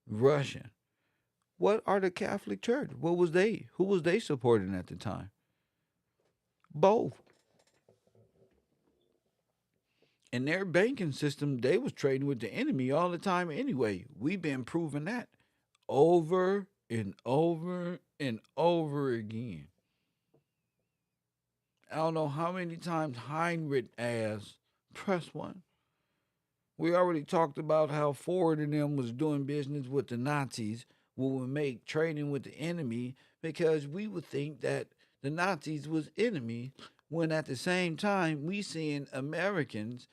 S1: Russian. What are the Catholic Church? What was they? Who was they supporting at the time? Both. In their banking system, they was trading with the enemy all the time anyway. We've been proving that over and over and over again. I don't know how many times Heinrich asked, press one. We already talked about how Ford and them was doing business with the Nazis, we would make trading with the enemy because we would think that the Nazis was enemy when at the same time we seeing Americans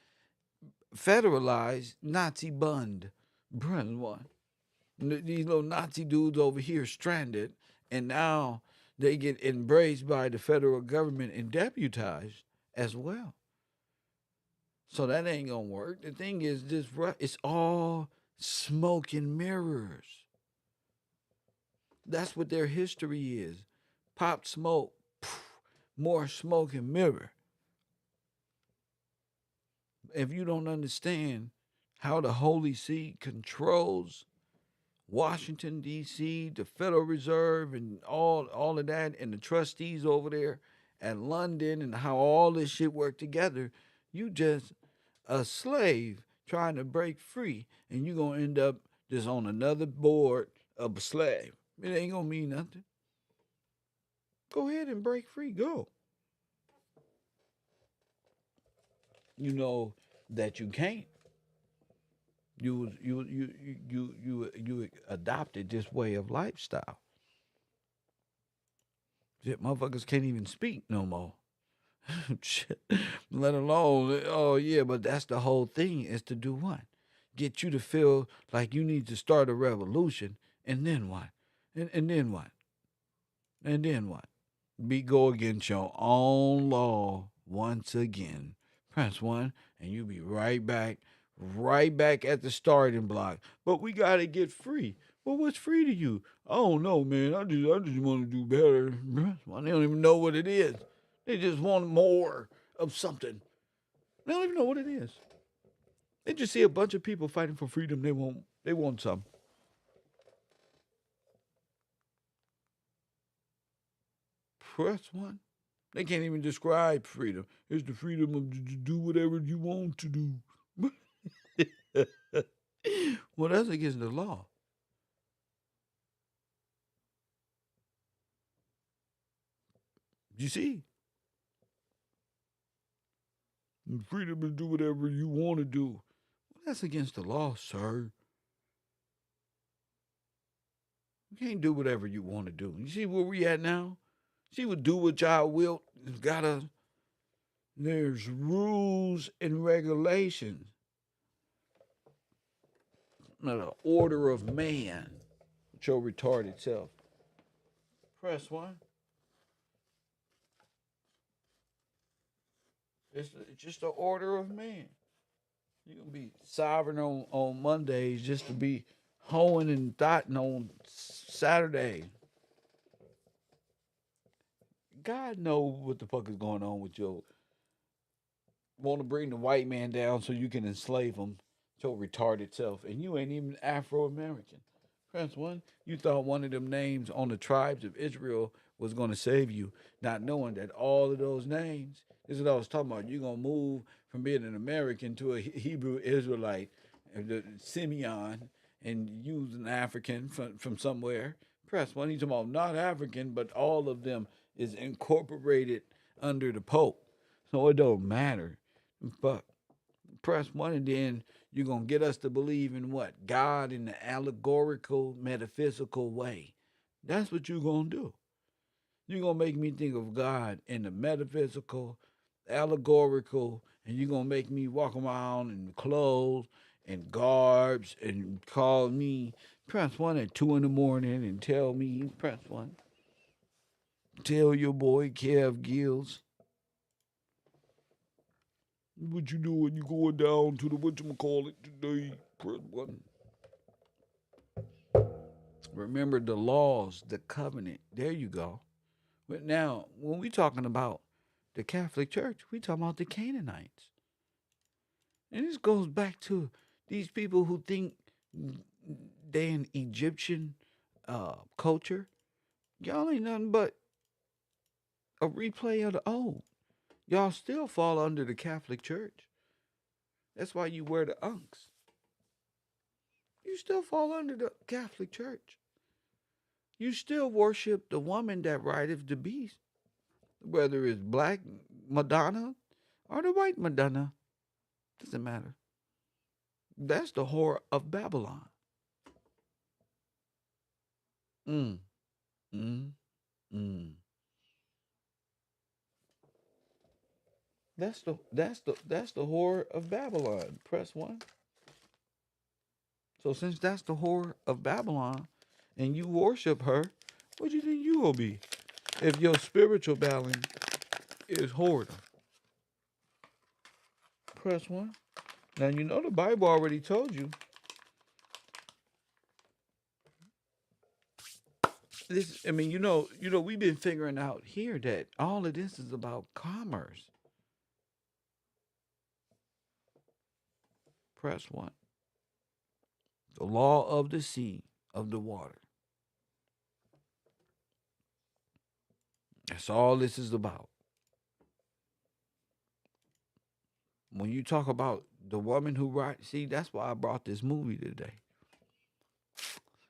S1: federalize Nazi Bund. Brother one. These little Nazi dudes over here stranded and now they get embraced by the federal government and deputized as well. So that ain't gonna work. The thing is, it's all smoke and mirrors. That's what their history is. Pop smoke, more smoke and mirror. If you don't understand how the Holy See controls Washington D.C., the Federal Reserve, and all of that, and the trustees over there at London, and how all this shit work together, you just a slave trying to break free, and you gonna end up just on another board of a slave. It ain't gonna mean nothing. Go ahead and break free. Go. You know that you can't. You adopted this way of lifestyle. Shit, motherfuckers can't even speak no more. Shit. Let alone, oh yeah, but that's the whole thing is to do what? Get you to feel like you need to start a revolution, and then what? And then what? And then what? Go against your own law once again. Press one, and you be right back at the starting block. But we gotta get free. Well, what's free to you? I don't know, man. I just want to do better. Well, they don't even know what it is. They just want more of something. They don't even know what it is. They just see a bunch of people fighting for freedom. They want some. Press one. They can't even describe freedom. It's the freedom of to do whatever you want to do. Well, that's against the law. You see, freedom to do whatever you want to do. Well, that's against the law, sir. You can't do whatever you want to do. You see where we at now? She would do what y'all will. It's gotta. There's rules and regulations. Not an order of man. With your retarded self. Press one. It's just the order of man. You're gonna be sovereign on Mondays just to be hoeing and thotting on Saturday. God knows what the fuck is going on with your want to bring the white man down so you can enslave him, your retarded self, and you ain't even Afro American. Press one. You thought one of them names on the tribes of Israel was going to save you, not knowing that all of those names. This is what I was talking about. You're gonna move from being an American to a Hebrew Israelite, Simeon, and use an African from somewhere. Press one. He's talking about not African, but all of them is incorporated under the Pope, so it don't matter. But press one, and then you're going to get us to believe in what? God in the allegorical, metaphysical way. That's what you're going to do. You're going to make me think of God in the metaphysical, allegorical, and you're going to make me walk around in clothes and garbs and call me, press one at 2 in the morning and tell me, press one. Tell your boy Kev Gills. What you doing? You going down to the whatchamacallit today? Press one. Remember the laws, the covenant. There you go. But now, when we talking about the Catholic Church, we talking about the Canaanites. And this goes back to these people who think they in Egyptian culture. Y'all ain't nothing but a replay of the old. Y'all still fall under the Catholic Church. That's why you wear the unks. You still fall under the Catholic Church. You still worship the woman that rideth the beast, whether it's black Madonna or the white Madonna. Doesn't matter. That's the whore of Babylon. Mm, mm, mm. That's the whore of Babylon. Press one. So since that's the whore of Babylon, and you worship her, what do you think you will be? If your spiritual balance is whoredom. Press one. Now you know the Bible already told you this. I mean, we've been figuring out here that all of this is about commerce. Press one. The law of the sea, of the water. That's all this is about. When you talk about the woman who rides, see, that's why I brought this movie today.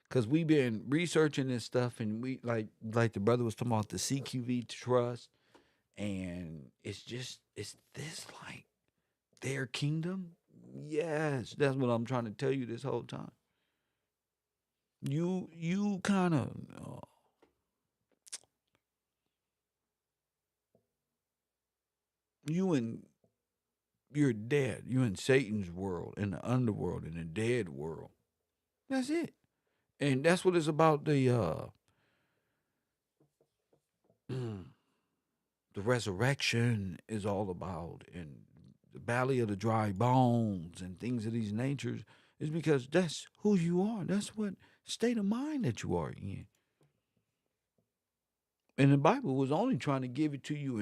S1: Cause we've been researching this stuff, and we like the brother was talking about the CQV trust, and it's this like their kingdom. Yes, that's what I'm trying to tell you this whole time. You kind of you're dead. You're in Satan's world, in the underworld, in the dead world. That's it. And that's what it's about. The resurrection is all about, and the valley of the dry bones and things of these natures is because that's who you are. That's what state of mind that you are in. And the Bible was only trying to give it to you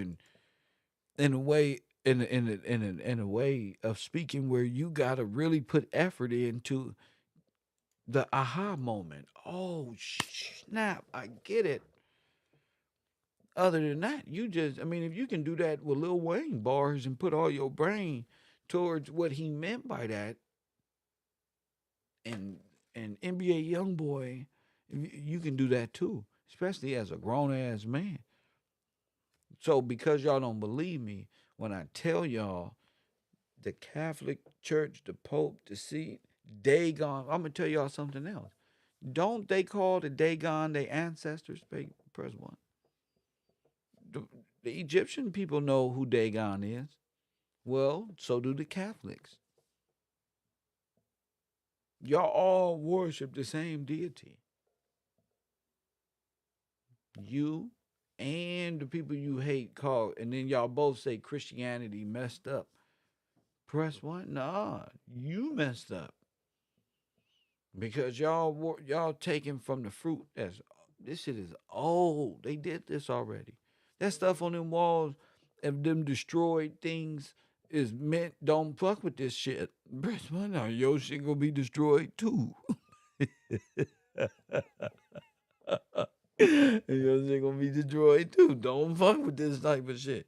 S1: in a way in a way of speaking where you got to really put effort into the aha moment. Oh snap! I get it. Other than that, you just, I mean, if you can do that with Lil Wayne bars and put all your brain towards what he meant by that, and NBA YoungBoy, you can do that too, especially as a grown ass man. So because y'all don't believe me when I tell y'all the Catholic Church, the Pope, the seat, Dagon, I'm gonna tell y'all something else. Don't they call the Dagon their ancestors? Press one. The, the Egyptian people know who Dagon is. Well, so do the Catholics. Y'all all worship the same deity. You and the people you hate call, and then y'all both say Christianity messed up. Press one. Nah, you messed up because y'all taking from the fruit. This shit is old. They did this already. That stuff on them walls of them destroyed things is meant. Don't fuck with this shit. Press one. Now your shit gonna be destroyed too. And your shit gonna be destroyed too. Don't fuck with this type of shit.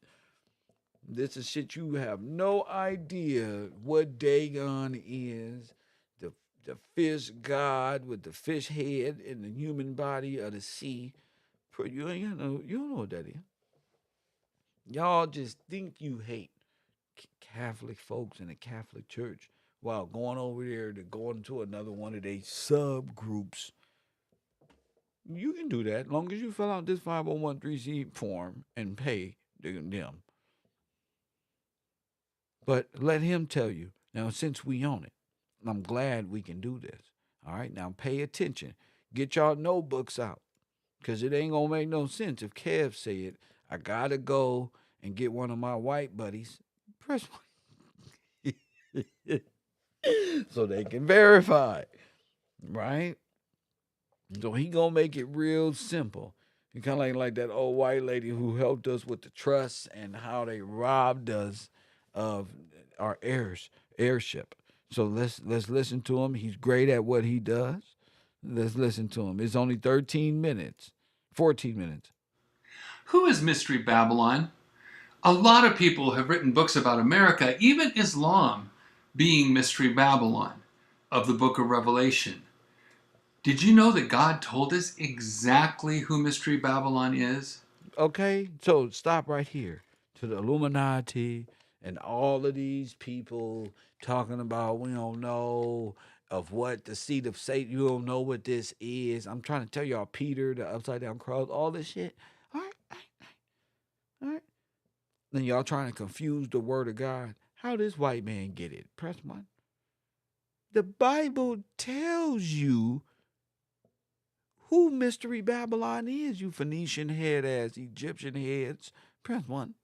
S1: This is shit you have no idea what Dagon is. The the fish god with the fish head and the human body of the sea. You ain't got no. You don't know what that is. Y'all just think you hate Catholic folks in the Catholic Church while going over there to going to another one of their subgroups. You can do that as long as you fill out this 501c form and pay them. But let him tell you. Now, since we own it, I'm glad we can do this. All right, now pay attention. Get y'all notebooks out. Because it ain't going to make no sense if Kev said, I got to go and get one of my white buddies. Press one. So they can verify. Right? So he going to make it real simple. He kind of like that old white lady who helped us with the trust and how they robbed us of our airship. So let's listen to him. He's great at what he does. Let's listen to him. It's only 13 minutes, 14 minutes.
S11: Who is Mystery Babylon? A lot of people have written books about America, even Islam being Mystery Babylon of the book of Revelation. Did you know that God told us exactly who Mystery Babylon is?
S1: Okay, so stop right here to the Illuminati and all of these people talking about we don't know of what the seed of Satan, you don't know what this is. I'm trying to tell y'all, Peter, the upside down cross, all this shit. All right. Then y'all trying to confuse the word of God. How this white man get it? Press one. The Bible tells you who Mystery Babylon is, you Phoenician head ass Egyptian heads. Press one.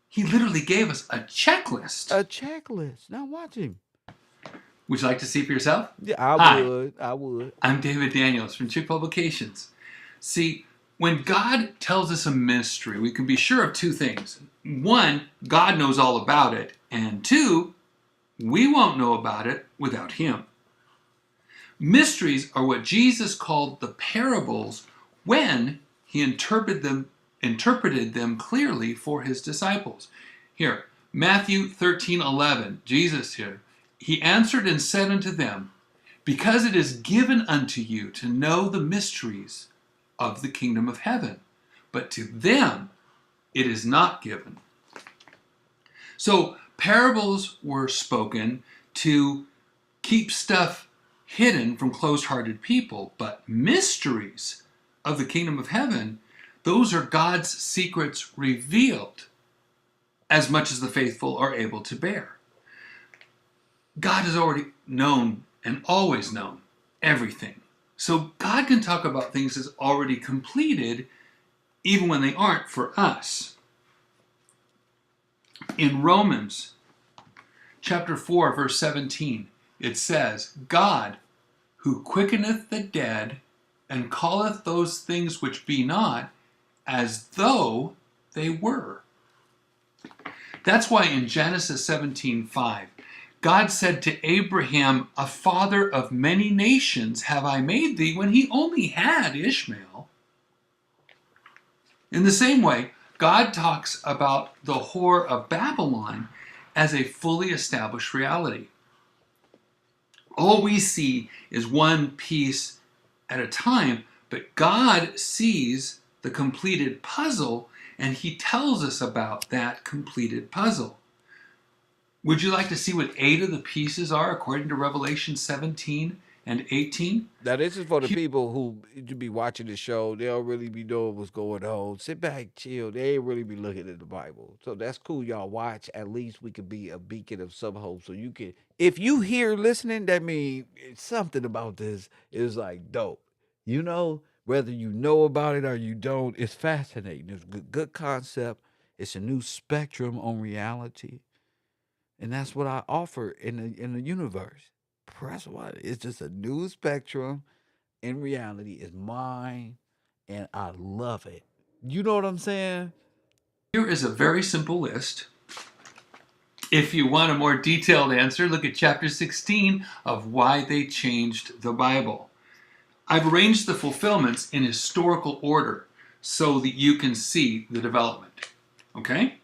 S11: He literally gave us a checklist.
S1: A checklist. Now watch him.
S11: Would you like to see for yourself?
S1: Yeah, I would.
S11: I'm David Daniels from Chick Publications. See, when God tells us a mystery, we can be sure of two things. One, God knows all about it. And two, we won't know about it without Him. Mysteries are what Jesus called the parables when He interpreted them clearly for His disciples. Here, Matthew 13:11, Jesus here. He answered and said unto them, because it is given unto you to know the mysteries of the kingdom of heaven, but to them it is not given. So parables were spoken to keep stuff hidden from closed-hearted people, but mysteries of the kingdom of heaven, those are God's secrets revealed as much as the faithful are able to bear. God has already known and always known everything. So God can talk about things as already completed even when they aren't for us. In Romans chapter 4, verse 17, it says, God, who quickeneth the dead and calleth those things which be not as though they were. That's why in Genesis 17:5, God said to Abraham, a father of many nations have I made thee, when he only had Ishmael. In the same way, God talks about the whore of Babylon as a fully established reality. All we see is one piece at a time, but God sees the completed puzzle, and he tells us about that completed puzzle. Would you like to see what 8 of the pieces are according to Revelation 17 and 18?
S1: Now, this is for the people who you be watching the show. They'll really be knowing what's going on. Sit back, chill. They ain't really be looking at the Bible. So that's cool. Y'all watch. At least we could be a beacon of some hope. So you can, if you hear listening, that means something about this is like dope. You know, whether you know about it or you don't, it's fascinating. It's a good concept. It's a new spectrum on reality. And that's what I offer in the universe. Press what? It's just a new spectrum in reality. Is mine, and I love it. You know what I'm saying?
S11: Here is a very simple list. If you want a more detailed answer, look at chapter 16 of Why They Changed the Bible. I've arranged the fulfillments in historical order so that you can see the development. Okay?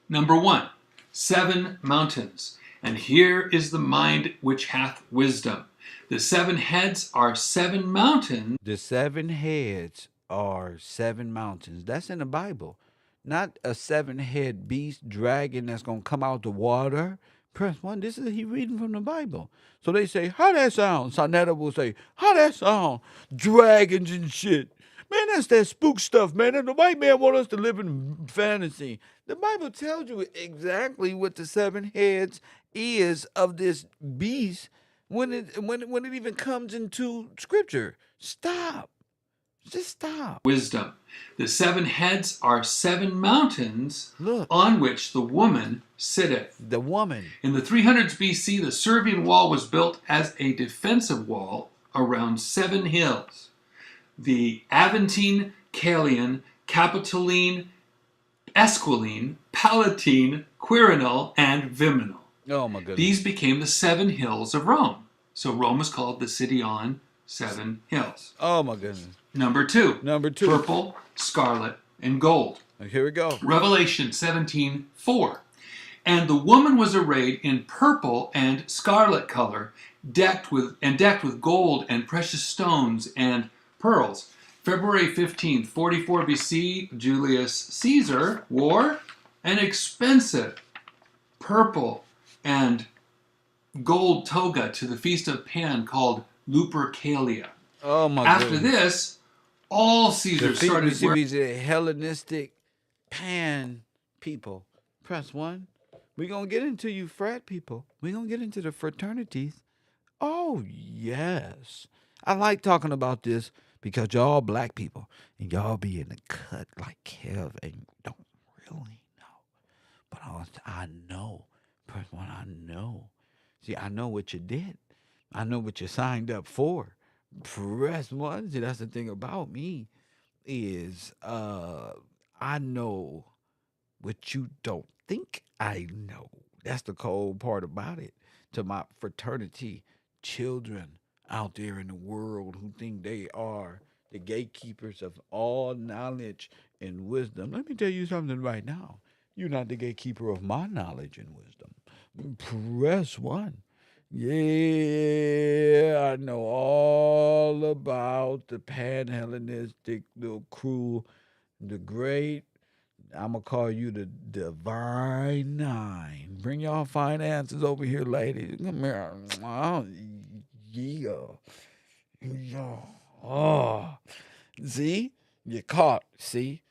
S11: Number 1, 7 mountains. And here is the mind which hath wisdom. The 7 heads are 7 mountains.
S1: The 7 heads are 7 mountains. That's in the Bible. Not a 7-head beast dragon that's gonna come out the water. Press 1. This is he reading from the Bible. So they say, how that sound? Sonetta will say, how that sound? Dragons and shit. Man, that's that spook stuff, man. And the white man want us to live in fantasy. The Bible tells you exactly what the 7 heads is of this beast when it even comes into scripture. Stop. Just stop.
S11: Wisdom. The 7 heads are 7 mountains on which the woman sitteth.
S1: The woman.
S11: In the 300s BC, the Servian wall was built as a defensive wall around 7 hills. The Aventine, Caelian, Capitoline, Esquiline, Palatine, Quirinal, and Viminal.
S1: Oh my goodness.
S11: These became the 7 hills of Rome. So Rome was called the city on 7 hills.
S1: Oh my goodness.
S11: Number 2.
S1: Number 2.
S11: Purple, scarlet, and gold.
S1: Here we go.
S11: Revelation 17:4. And the woman was arrayed in purple and scarlet color, decked with gold and precious stones and pearls. February 15th, 44 BC, Julius Caesar wore an expensive purple and gold toga to the feast of Pan called Lupercalia.
S1: Oh my
S11: After
S1: goodness.
S11: this, all Caesars started wearing...
S1: These are Hellenistic Pan people. Press 1. We're going to get into you frat people. We're going to get into the fraternities. Oh, yes. I like talking about this because y'all black people and y'all be in the cut like Kev and don't really know. But I know. Press 1, I know. See, I know what you did. I know what you signed up for. Press 1. See, that's the thing about me is I know what you don't think I know. That's the cold part about it. To my fraternity children out there in the world who think they are the gatekeepers of all knowledge and wisdom. Let me tell you something right now. You're not the gatekeeper of my knowledge and wisdom. Press 1. Yeah, I know all about the pan-Hellenistic, the cruel, the great. I'm going to call you the Divine Nine. Bring y'all fine answers over here, ladies. Come here. Oh, yeah. Oh. See? You're caught. See?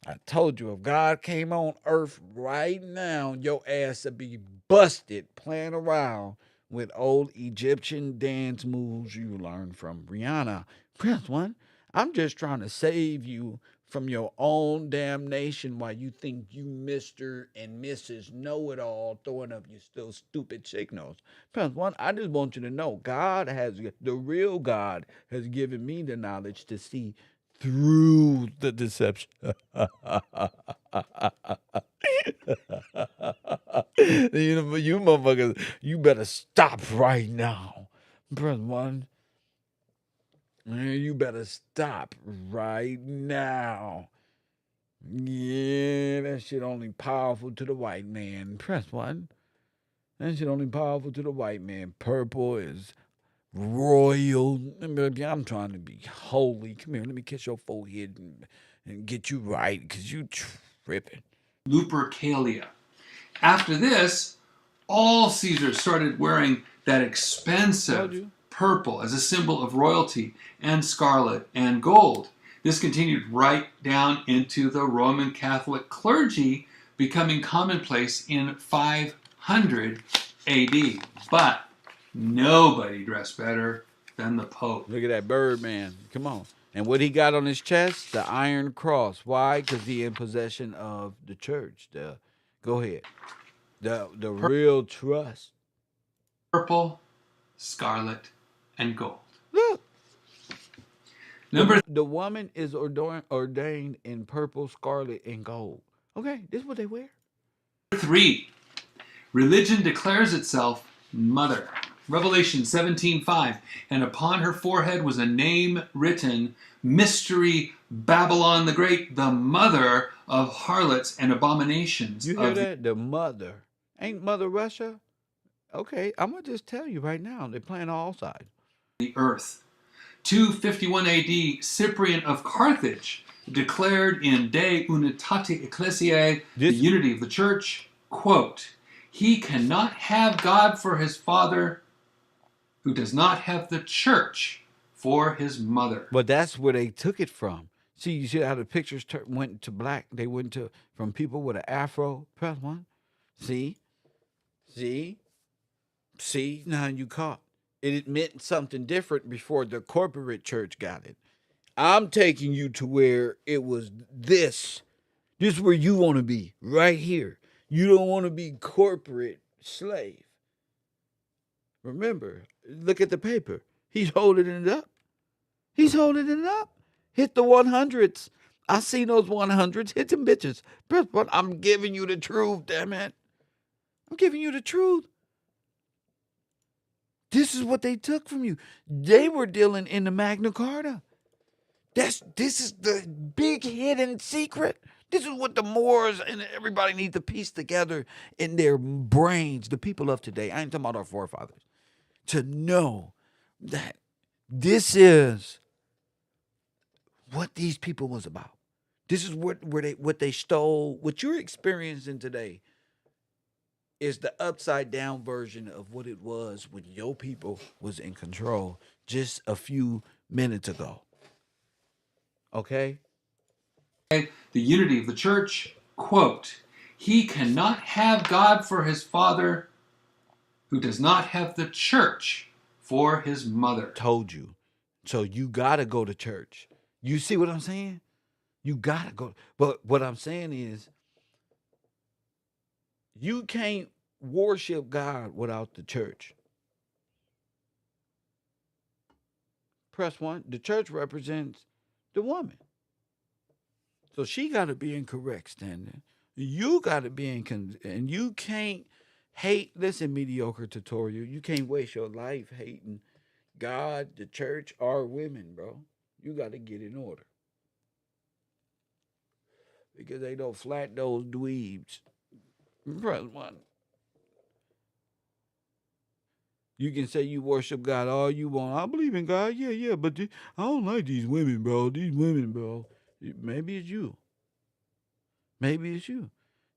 S1: I told you, if God came on earth right now, your ass would be busted playing around with old Egyptian dance moves you learned from Rihanna. Press 1. I'm just trying to save you from your own damnation while you think you Mr. and Mrs. Know-It-All throwing up your still stupid signals. Press 1. I just want you to know the real God has given me the knowledge to see through the deception. You motherfuckers, you better stop right now. Press 1. You better stop right now. Yeah, that shit only powerful to the white man. Press 1. That shit only powerful to the white man. Purple is royal. I'm trying to be holy. Come here, let me kiss your forehead and get you right, because you tripping.
S11: Lupercalia. After this, all Caesars started wearing that expensive purple as a symbol of royalty, and scarlet and gold. This continued right down into the Roman Catholic clergy, becoming commonplace in 500 AD. But nobody dressed better than the Pope.
S1: Look at that bird man. Come on. And what he got on his chest? The Iron Cross. Why? Because he in possession of the church. Go ahead. The real trust.
S11: Purple, scarlet, and gold.
S1: Look.
S11: Number
S1: the woman is ordained in purple, scarlet, and gold. Okay, this is what they wear.
S11: 3. Religion declares itself mother. Revelation 17:5. And upon her forehead was a name written, Mystery Babylon the Great, the mother of harlots and abominations.
S1: You hear that? The mother. Ain't Mother Russia? Okay, I'm going to just tell you right now. They're playing all sides.
S11: The earth. 251 AD, Cyprian of Carthage declared in De Unitate Ecclesiae, the unity of the church, quote, he cannot have God for his father who does not have the church for his mother.
S1: But that's where they took it from. See, you see how the pictures went to black? They went to from people with an afro. Press 1. See? Now you caught. It meant something different before the corporate church got it. I'm taking you to where it was this. This is where you want to be, right here. You don't want to be corporate slave. Remember, look at the paper. He's holding it up. Hit the 100s. I seen those 100s. Hit them bitches. But I'm giving you the truth, damn it. I'm giving you the truth. This is what they took from you. They were dealing in the Magna Carta. This is the big hidden secret. This is what the Moors and everybody need to piece together in their brains, the people of today. I ain't talking about our forefathers. To know that this is what these people was about. This is what they stole. What you're experiencing today is the upside down version of what it was when your people was in control just a few minutes ago. Okay?
S11: The unity of the church, quote, he cannot have God for his father who does not have the church for his mother.
S1: Told you. So you got to go to church. You see what I'm saying? You got to go. But what I'm saying is you can't worship God without the church. Press 1. The church represents the woman. So she got to be in correct standing. You got to be and you can't listen, mediocre tutorial. You can't waste your life hating God, the church, or women, bro. You got to get in order. Because they don't flat those dweebs. Press 1. You can say you worship God all you want. I believe in God. Yeah. But I don't like these women, bro. Maybe it's you.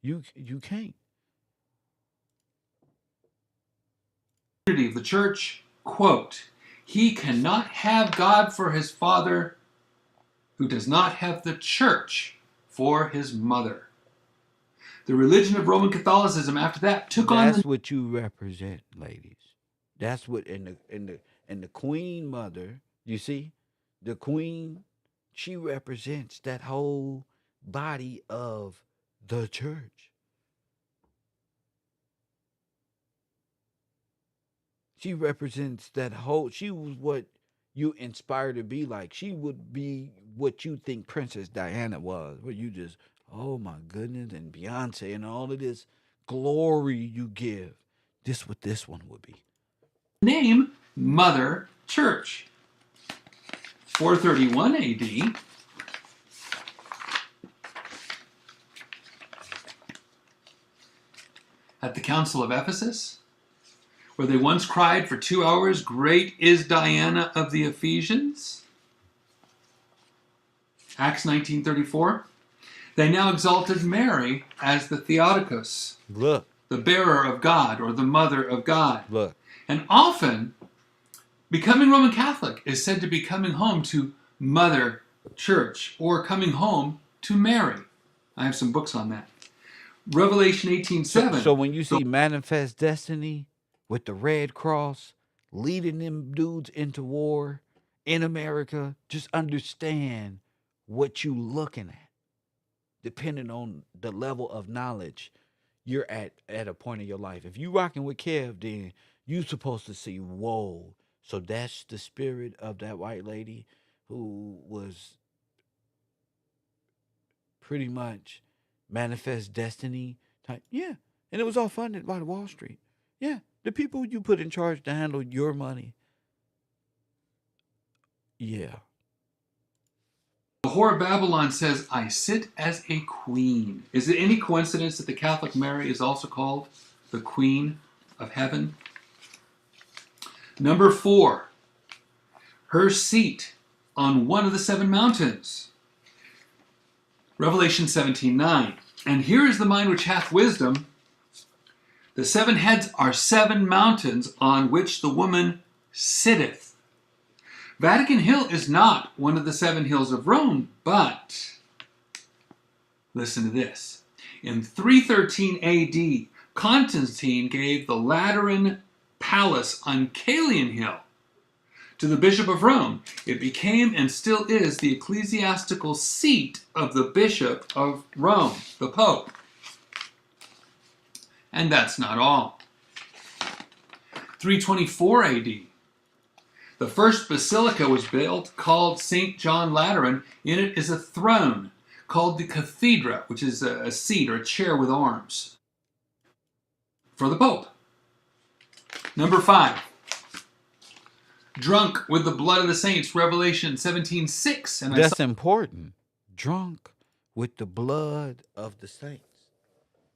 S1: You can't.
S11: Unity of the church, quote, he cannot have God for his father who does not have the church for his mother. The religion of Roman Catholicism after that took on.
S1: That's what you represent, ladies. That's what in the Queen Mother, you see, the Queen, she represents that whole body of the church. She represents that whole. She was what you inspire to be like. She would be what you think Princess Diana was, where you just, oh my goodness, and Beyonce and all of this glory you give. This what this one would be.
S11: Name Mother Church. 431 AD, at the Council of Ephesus, where they once cried for 2 hours, "Great is Diana of the Ephesians"? Acts 19:34. They now exalted Mary as the Theotokos,
S1: Look,
S11: the bearer of God, or the mother of God.
S1: look.
S11: And often, becoming Roman Catholic is said to be coming home to Mother Church, or coming home to Mary. I have some books on that. Revelation 18:7.
S1: So when you see Manifest Destiny with the Red Cross leading them dudes into war in America, just understand what you looking at. Depending on the level of knowledge you're at a point in your life. If you rocking with Kev, then you supposed to see, whoa. So that's the spirit of that white lady who was pretty much Manifest Destiny type. Yeah. And it was all funded by the Wall Street. Yeah. The people you put in charge to handle your money. Yeah.
S11: The Whore of Babylon says, "I sit as a queen." Is it any coincidence that the Catholic Mary is also called the Queen of Heaven? Number 4, her seat on one of the 7 mountains. Revelation 17:9. And here is the mind which hath wisdom. The 7 heads are 7 mountains on which the woman sitteth. Vatican Hill is not one of the 7 hills of Rome, but listen to this. In 313 AD, Constantine gave the Lateran Palace on Caelian Hill to the Bishop of Rome. It became and still is the ecclesiastical seat of the Bishop of Rome, the Pope. And that's not all. 324 AD, the first basilica was built, called St. John Lateran. In it is a throne called the cathedra, which is a seat or a chair with arms for the Pope. Number 5, drunk with the blood of the saints, Revelation 17:6. And
S1: that's important. Drunk with the blood of the saints.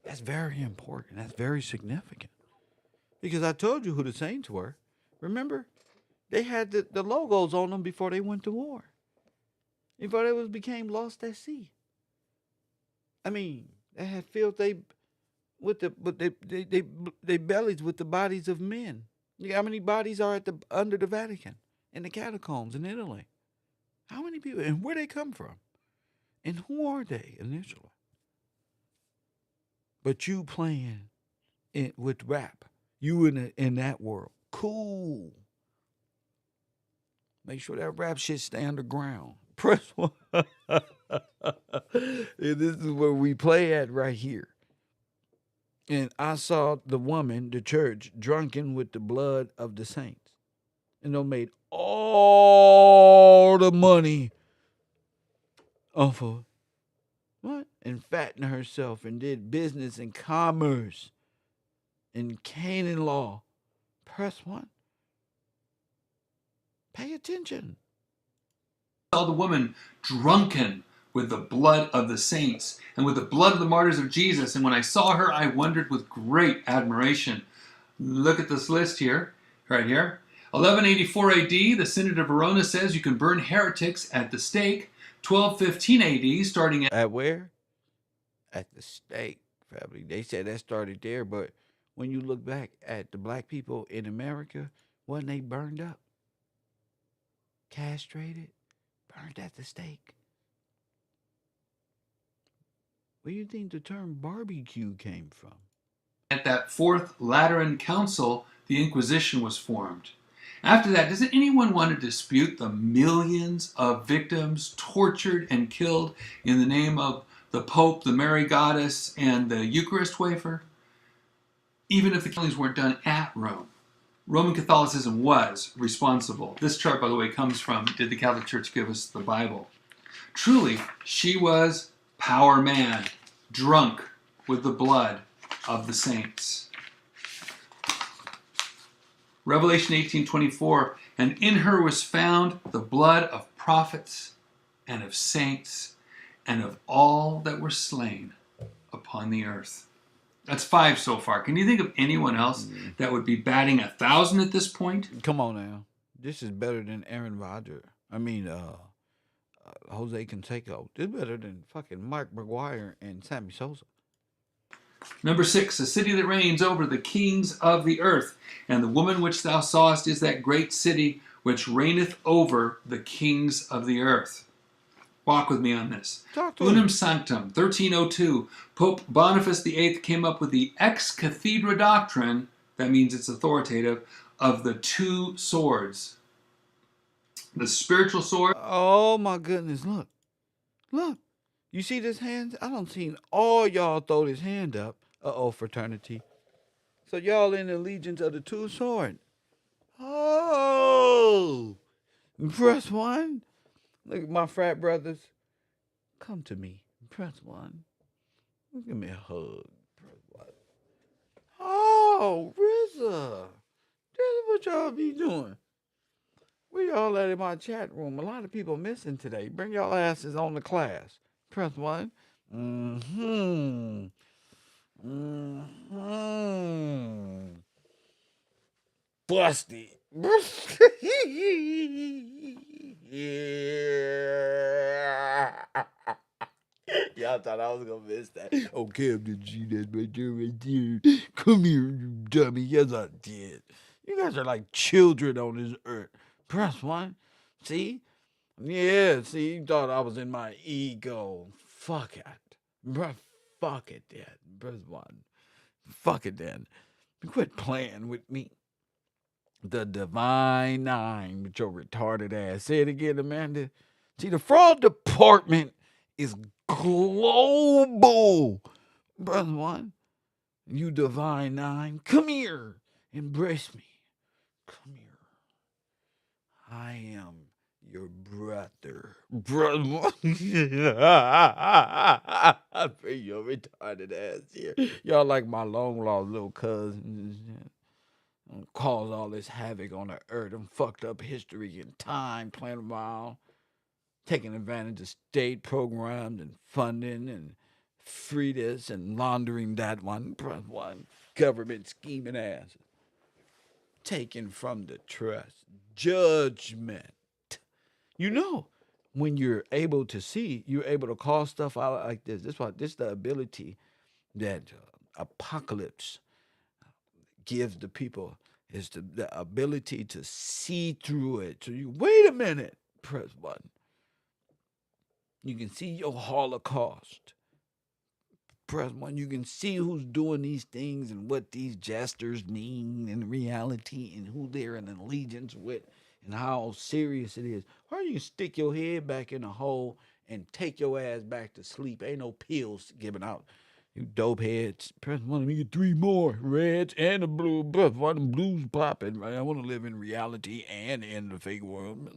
S1: That's very important. That's very significant. Because I told you who the saints were. Remember? They had the logos on them before they went to war. Before they became lost at sea. I mean, they had filled they bellies with the bodies of men. How many bodies are under the Vatican in the catacombs in Italy? How many people, and where they come from, and who are they initially? But you playing with rap, you in that world, cool. Make sure that rap shit stay underground. Press 1. And this is where we play at right here. And I saw the woman, the church, drunken with the blood of the saints. And they made all the money off of what? And fattened herself and did business and commerce and Canaan law. Press 1. Pay attention.
S11: I saw the woman drunken with the blood of the saints and with the blood of the martyrs of Jesus. And when I saw her, I wondered with great admiration. Look at this list here, right here. 1184 AD, the Synod of Verona says you can burn heretics at the stake. 1215 AD, starting
S1: at where? At the stake, probably. They said that started there, but when you look back at the black people in America, wasn't they burned up? Castrated? Burned at the stake. Where do you think the term barbecue came from?
S11: At that Fourth Lateran Council, the Inquisition was formed. After that, doesn't anyone want to dispute the millions of victims tortured and killed in the name of the Pope, the Mary Goddess, and the Eucharist wafer? Even if the killings weren't done at Rome. Roman Catholicism was responsible. This chart, by the way, comes from Did the Catholic Church Give Us the Bible? Truly, she was power mad, drunk with the blood of the saints. Revelation 18:24, and in her was found the blood of prophets and of saints and of all that were slain upon the earth. That's 5 so far. Can you think of anyone else that would be batting 1,000 at this point?
S1: Come on now. This is better than Aaron Rodgers. I mean, Jose Canseco. This is better than fucking Mark McGuire and Sammy Sosa.
S11: Number 6, a city that reigns over the kings of the earth. And the woman which thou sawest is that great city which reigneth over the kings of the earth. Walk with me on this. Unum Sanctum, 1302. Pope Boniface VIII came up with the ex cathedra doctrine, that means it's authoritative, of the 2 swords. The spiritual sword.
S1: Oh my goodness, look. Look. You see this hand? I don't seen all y'all throw this hand up. Uh-oh, fraternity. So y'all in the allegiance of the 2 sword. Oh! Press 1. Look at my frat brothers. Come to me. Press 1. Give me a hug. Press 1. Oh, RZA. This is what y'all be doing. Where y'all at in my chat room? A lot of people missing today. Bring y'all asses on the class. Press 1. Mm-hmm. Mm-hmm. Busty. Yeah. Y'all thought I was gonna miss that. Oh, Captain G, that's right there. Come here, you dummy. Yes, I did. You guys are like children on this earth. Press 1. See? Yeah, see, you thought I was in my ego. Fuck it. Bruh, fuck it then. Press 1. Fuck it then. Quit playing with me. The Divine 9 with your retarded ass. Say it again, Amanda. See, the fraud department is global. Brother 1, you Divine 9, come here. Embrace me. Come here. I am your brother. Brother 1. I bring your retarded ass here. Y'all like my long lost little cousins. Cause all this havoc on the earth and fucked up history and time, playing around, taking advantage of state programs and funding and free this and laundering that one, government scheming ass. Taken from the trust. Judgment. You know, when you're able to see, you're able to call stuff out like this. This is the ability that apocalypse gives the people, is the ability to see through it. So you wait a minute, press 1. You can see your Holocaust. Press 1. You can see who's doing these things and what these jesters mean in reality and who they're in allegiance with and how serious it is. Or you can stick your head back in a hole and take your ass back to sleep. Ain't no pills given out. You dope heads. Press 1, let me get 3 more. Reds and the blue. Press 1, blues popping. Right? I want to live in reality and in the fake world.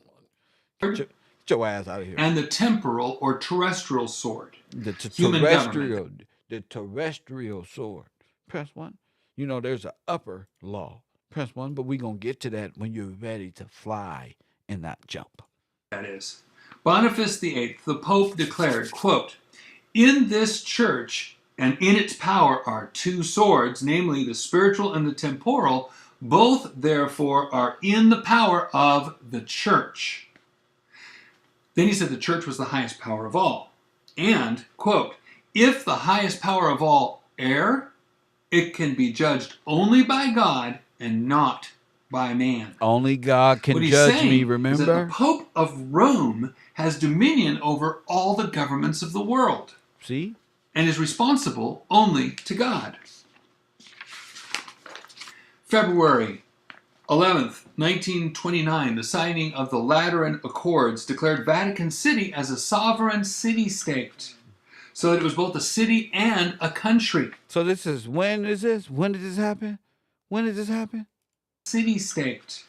S1: Get your ass out of here.
S11: And the temporal or terrestrial sword.
S1: The
S11: Human government.
S1: The terrestrial sword. Press 1. You know, there's an upper law. Press 1, but we're going to get to that when you're ready to fly and not jump.
S11: That is. Boniface VIII, the Pope, declared, quote, in this church and in its power are 2 swords, namely the spiritual and the temporal. Both, therefore, are in the power of the church. Then he said the church was the highest power of all. And, quote, if the highest power of all err, it can be judged only by God and not by man.
S1: Only God can judge me, remember?
S11: Is that the Pope of Rome has dominion over all the governments of the world.
S1: See?
S11: And is responsible only to God. February 11th, 1929, the signing of the Lateran Accords declared Vatican City as a sovereign city-state, so that it was both a city and a country.
S1: So this is, when is this? When did this happen? When did this happen?
S11: City-state.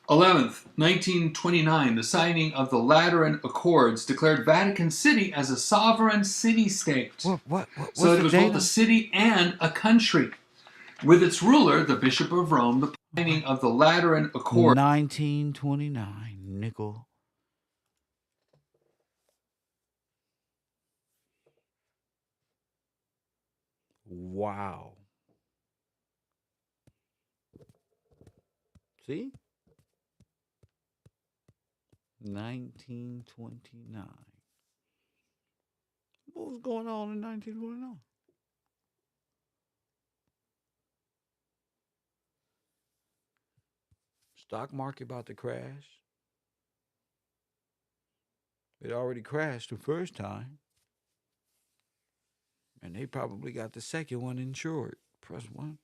S11: 11th, 1929, the signing of the Lateran Accords declared Vatican City as a sovereign city-state, so that it was both a city and a country. With its ruler, the Bishop of Rome, the signing of the Lateran Accords.
S1: 1929, nickel. Wow. See? 1929. What was going on in 1929? Stock market about to crash. It already crashed the first time, and they probably got the second one insured. Press one.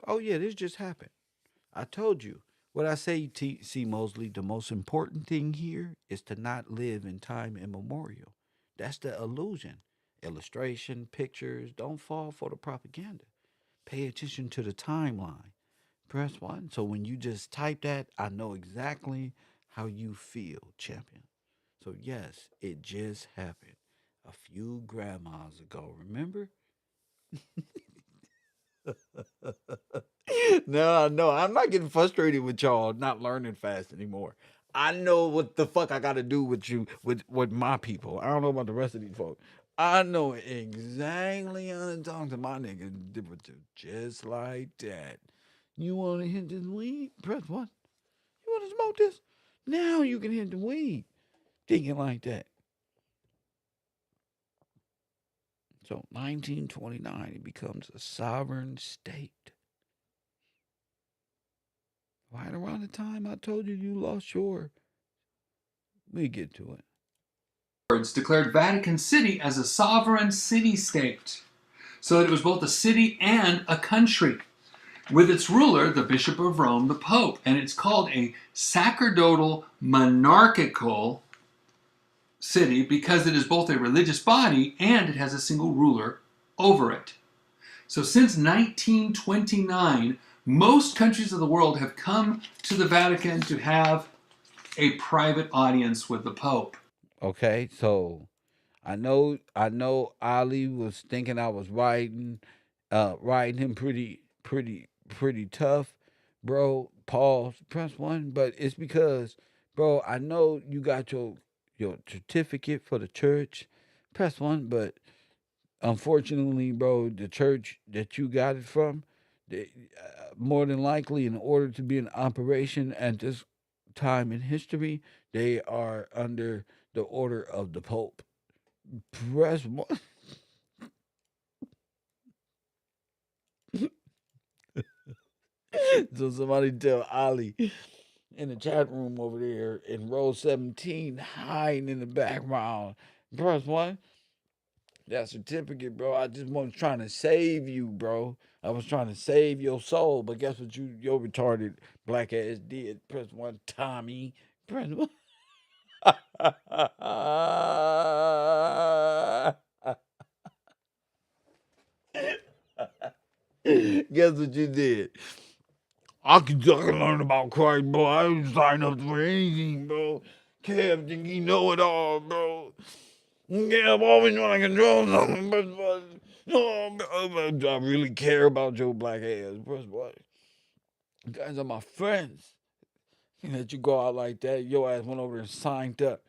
S1: Oh yeah, this just happened. I told you. What I say, C. Mosley, the most important thing here is to not live in time immemorial. That's the illusion. Illustration, pictures, don't fall for the propaganda. Pay attention to the timeline. Press one. So when you just type that, I know exactly how you feel, champion. So yes, it just happened a few grandmas ago. Remember? No, no, I'm not getting frustrated with y'all not learning fast anymore. I know what the fuck I got to do with you, with my people. I don't know about the rest of these folks. I know exactly how to talk to my niggas just like that. You want to hit this weed? Press one. You want to smoke this? Now you can hit the weed. Thinking like that. So 1929, it becomes a sovereign state. Right around the time I told you you lost your. We get to it.
S11: Declared Vatican City as a sovereign city-state, so that it was both a city and a country, with its ruler, the Bishop of Rome, the Pope, and it's called a sacerdotal monarchical city because it is both a religious body and it has a single ruler over it. So since 1929, most countries of the world have come to the Vatican to have a private audience with the Pope.
S1: Okay, so I know Ali was thinking I was writing him pretty tough, bro. Pause, press one, but it's because, bro, I know you got your certificate for the church. Press one, but unfortunately, bro, the church that you got it from, they, more than likely, in order to be in operation at this time in history, they are under the order of the Pope. Press one. So somebody tell Ali in the chat room over there in row 17, hiding in the background. Press one. That certificate, bro. I just was trying to save you, bro. I was trying to save your soul, but guess what your retarded black ass did? Press one, Tommy. Press one. Guess what you did? I can learn about Christ, bro. I didn't sign up for anything, bro. Kev think he know it all, bro. Yeah, I'm always trying to control something, but no, I really care about your black ass. But what? You guys are my friends. Can't let you go out like that. Your ass went over there and signed up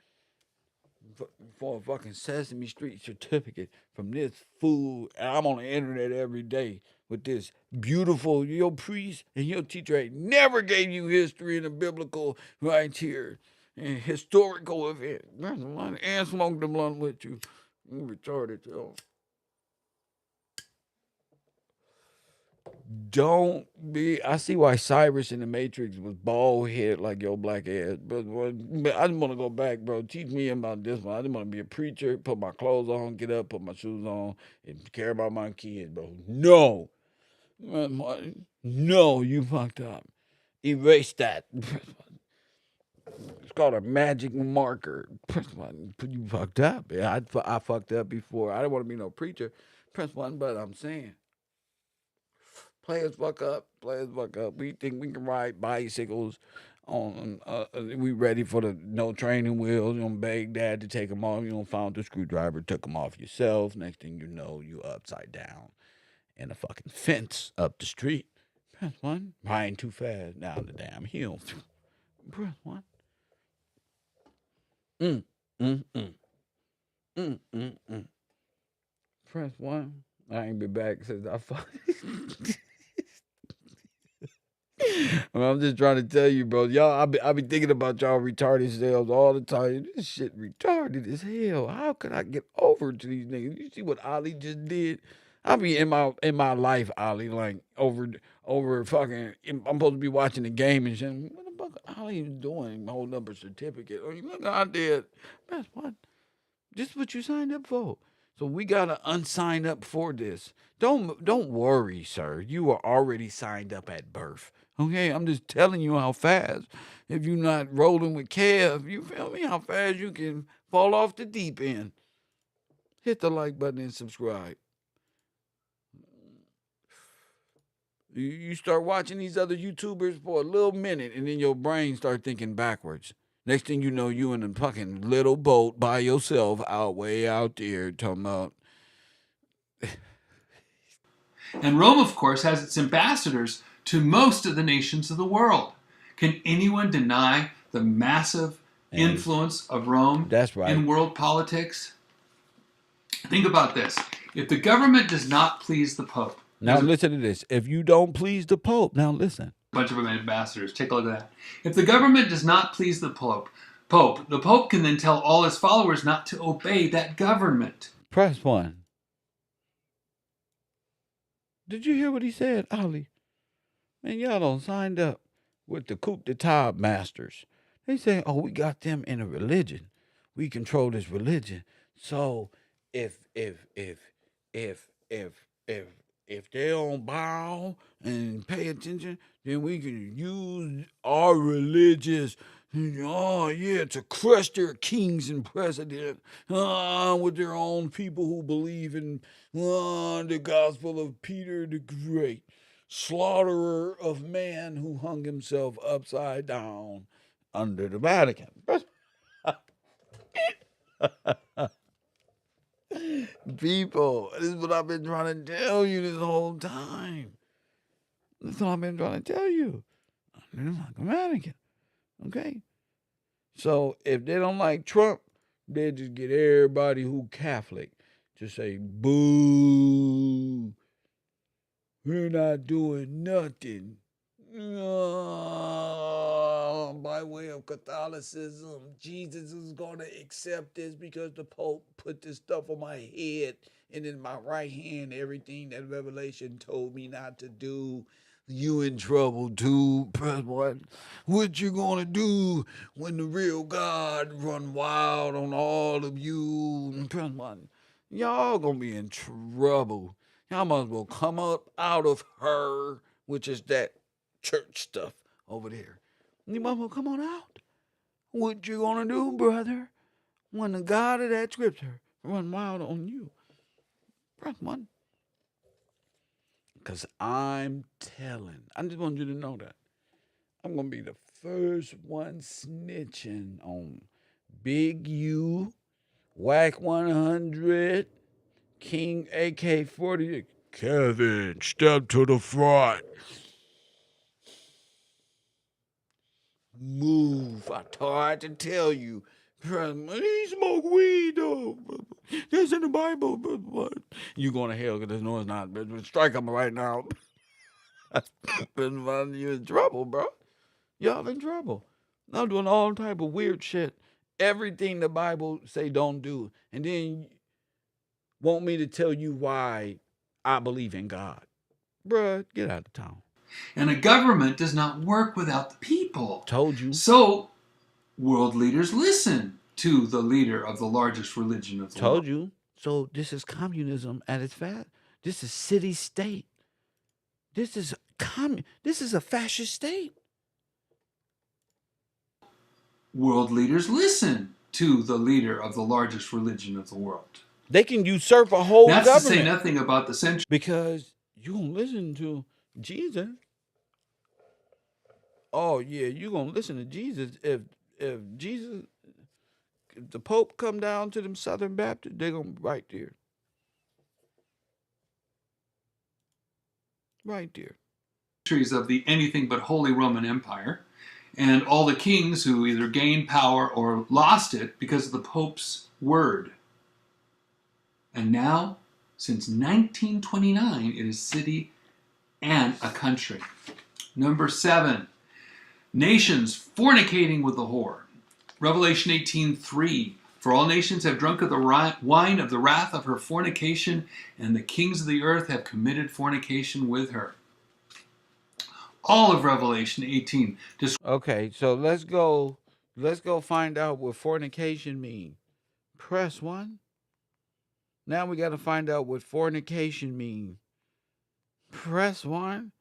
S1: for a fucking Sesame Street certificate from this fool. And I'm on the internet every day with this beautiful, your priest and your teacher ain't never gave you history in the biblical right here. And historical event. And smoked the blunt with you. You retarded, yo. Don't be. I see why Cyrus in the Matrix was bald head like your black ass. But I just want to go back, bro. Teach me about this one. I just want to be a preacher, put my clothes on, get up, put my shoes on, and care about my kids, bro. No, no, you fucked up. Erase that. It's called a magic marker. You fucked up. Yeah, I fucked up before. I didn't want to be no preacher. Press one, but I'm saying. Players fuck up. Players fuck up. We think we can ride bicycles on. We ready for the no training wheels. You don't beg dad to take them off. You don't found the screwdriver, took them off yourself. Next thing you know, you upside down in a fucking fence up the street. Press one. Riding too fast down the damn hill. Press one. Mm, mm, mm. Mm, mm, mm. Press 1. I ain't been back since I I'm just trying to tell you, bro. Y'all, I be thinking about y'all retarded selves all the time. This shit retarded as hell. How could I get over to these niggas? You see what Ali just did? I be in my life, Ali, like over fucking. I'm supposed to be watching the game and shit. What the fuck Ali is doing? Holding up a certificate. Oh, you look, I did. That's what. This is what you signed up for. So we gotta unsign up for this. Don't worry, sir. You were already signed up at birth. Okay, I'm just telling you how fast. If you're not rolling with Kev, you feel me? How fast you can fall off the deep end. Hit the like button and subscribe. You start watching these other YouTubers for a little minute, and then your brain start thinking backwards. Next thing you know, you in a fucking little boat by yourself way out there talking about.
S11: And Rome, of course, has its ambassadors to most of the nations of the world. Can anyone deny the massive influence of Rome
S1: That's right.
S11: in world politics? Think about this. If the government does not please the Pope.
S1: Now listen to this. If you don't please the Pope, now listen.
S11: Bunch of ambassadors. Take a look at that. If the government does not please the Pope, the Pope can then tell all his followers not to obey that government.
S1: Press 1. Did you hear what he said, Ali? Man, y'all don't signed up with the coup d'etat masters. They say, oh, we got them in a religion. We control this religion. So if they don't bow and pay attention, then we can use our religious, to crush their kings and presidents with their own people who believe in the gospel of Peter the Great, slaughterer of man who hung himself upside down under the Vatican. People, this is what I've been trying to tell you this whole time. That's what I've been trying to tell you. They're like a Vatican. Okay? So if they don't like Trump, they just get everybody who Catholic to say, boo. We're not doing nothing. By way of Catholicism, Jesus is going to accept this because the Pope put this stuff on my head and in my right hand, everything that Revelation told me not to do. You in trouble too. Press 1. What you gonna do when the real God run wild on all of you? Press 1. Y'all gonna be in trouble. Y'all might as well come up out of her, which is that church stuff over there. You might as well come on out. What you gonna do, brother, when the God of that scripture run wild on you? Press 1. Because I'm telling. I just want you to know that. I'm going to be the first one snitching on Big U, Whack 100, King AK-40. Kevin, step to the front. Move. I tried to tell you. He smoke weed, though. That's in the Bible. But what? You going to hell because no, it's not. Strike him right now. You're in trouble, bro. Y'all in trouble. I'm doing all type of weird shit. Everything the Bible say don't do. And then want me to tell you why I believe in God. Bruh, get out of town.
S11: And a government does not work without the people.
S1: Told you.
S11: So, world leaders listen to the leader of the largest religion of the world.
S1: Told you. So this is communism at its fast. This is city-state. This is a fascist state.
S11: World leaders listen to the leader of the largest religion of the world.
S1: They can usurp a whole government.
S11: That's to say nothing about the century.
S1: Because you gonna listen to Jesus. Oh yeah, you gonna listen to Jesus if Jesus, if the Pope come down to them Southern Baptists, they're gonna be right there. Right there.
S11: Centuries of the anything but Holy Roman Empire, and all the kings who either gained power or lost it because of the Pope's word. And now Since 1929, it is a city and a country. Number 7, nations fornicating with the whore. Revelation 18:3. For all nations have drunk of the wine of the wrath of her fornication, and the kings of the earth have committed fornication with her. All of Revelation 18.
S1: Okay, so let's go find out what fornication means. Press 1. Now we got to find out what fornication means. Press 1.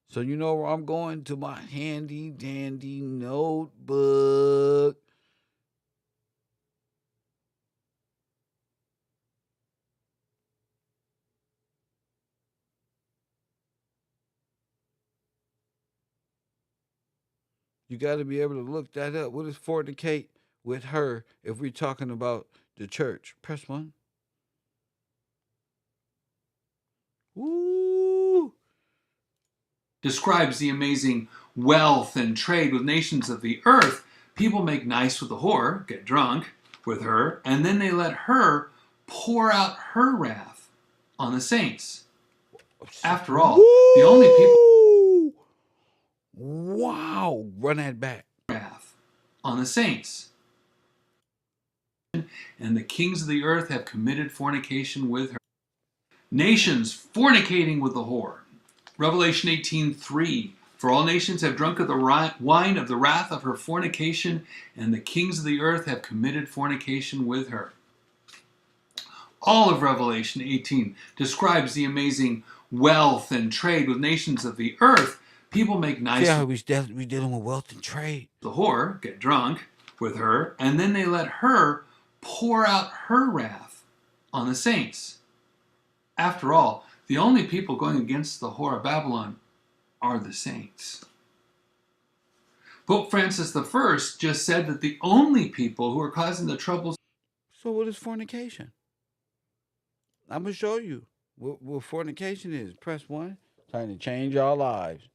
S1: So you know where I'm going, to my handy dandy notebook. You got to be able to look that up. What is fornicate with her if we're talking about the church? Press 1. Woo!
S11: Describes the amazing wealth and trade with nations of the earth. People make nice with the whore, get drunk with her, and then they let her pour out her wrath on the saints. After all, the only people...
S1: Wow! Run that back.
S11: Wrath on the saints. And the kings of the earth have committed fornication with her. Nations fornicating with the whore. Revelation 18:3. For all nations have drunk of the wine of the wrath of her fornication, and the kings of the earth have committed fornication with her. All of Revelation 18 describes the amazing wealth and trade with nations of the earth. People make nice...
S1: Yeah, we dealing with wealth and trade.
S11: The whore, get drunk with her, and then they let her pour out her wrath on the saints. After all, the only people going against the whore of Babylon are the saints. Pope Francis I just said that the only people who are causing the troubles...
S1: So what is fornication? I'm going to show you what fornication is. Press 1. Trying to change our lives.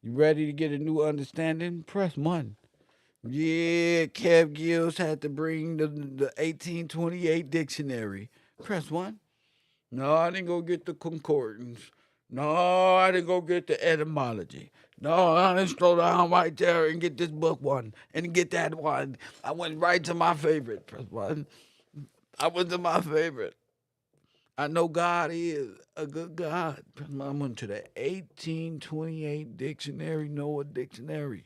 S1: You ready to get a new understanding? Press 1. Yeah, Kev Gills had to bring the 1828 dictionary. Press 1. No, I didn't go get the concordance. No, I didn't go get the etymology. No, I didn't slow down right there and get this book one and get that one. I went right to my favorite. Press 1. I went to my favorite. I know God is a good God. I went to the 1828 dictionary, Noah dictionary.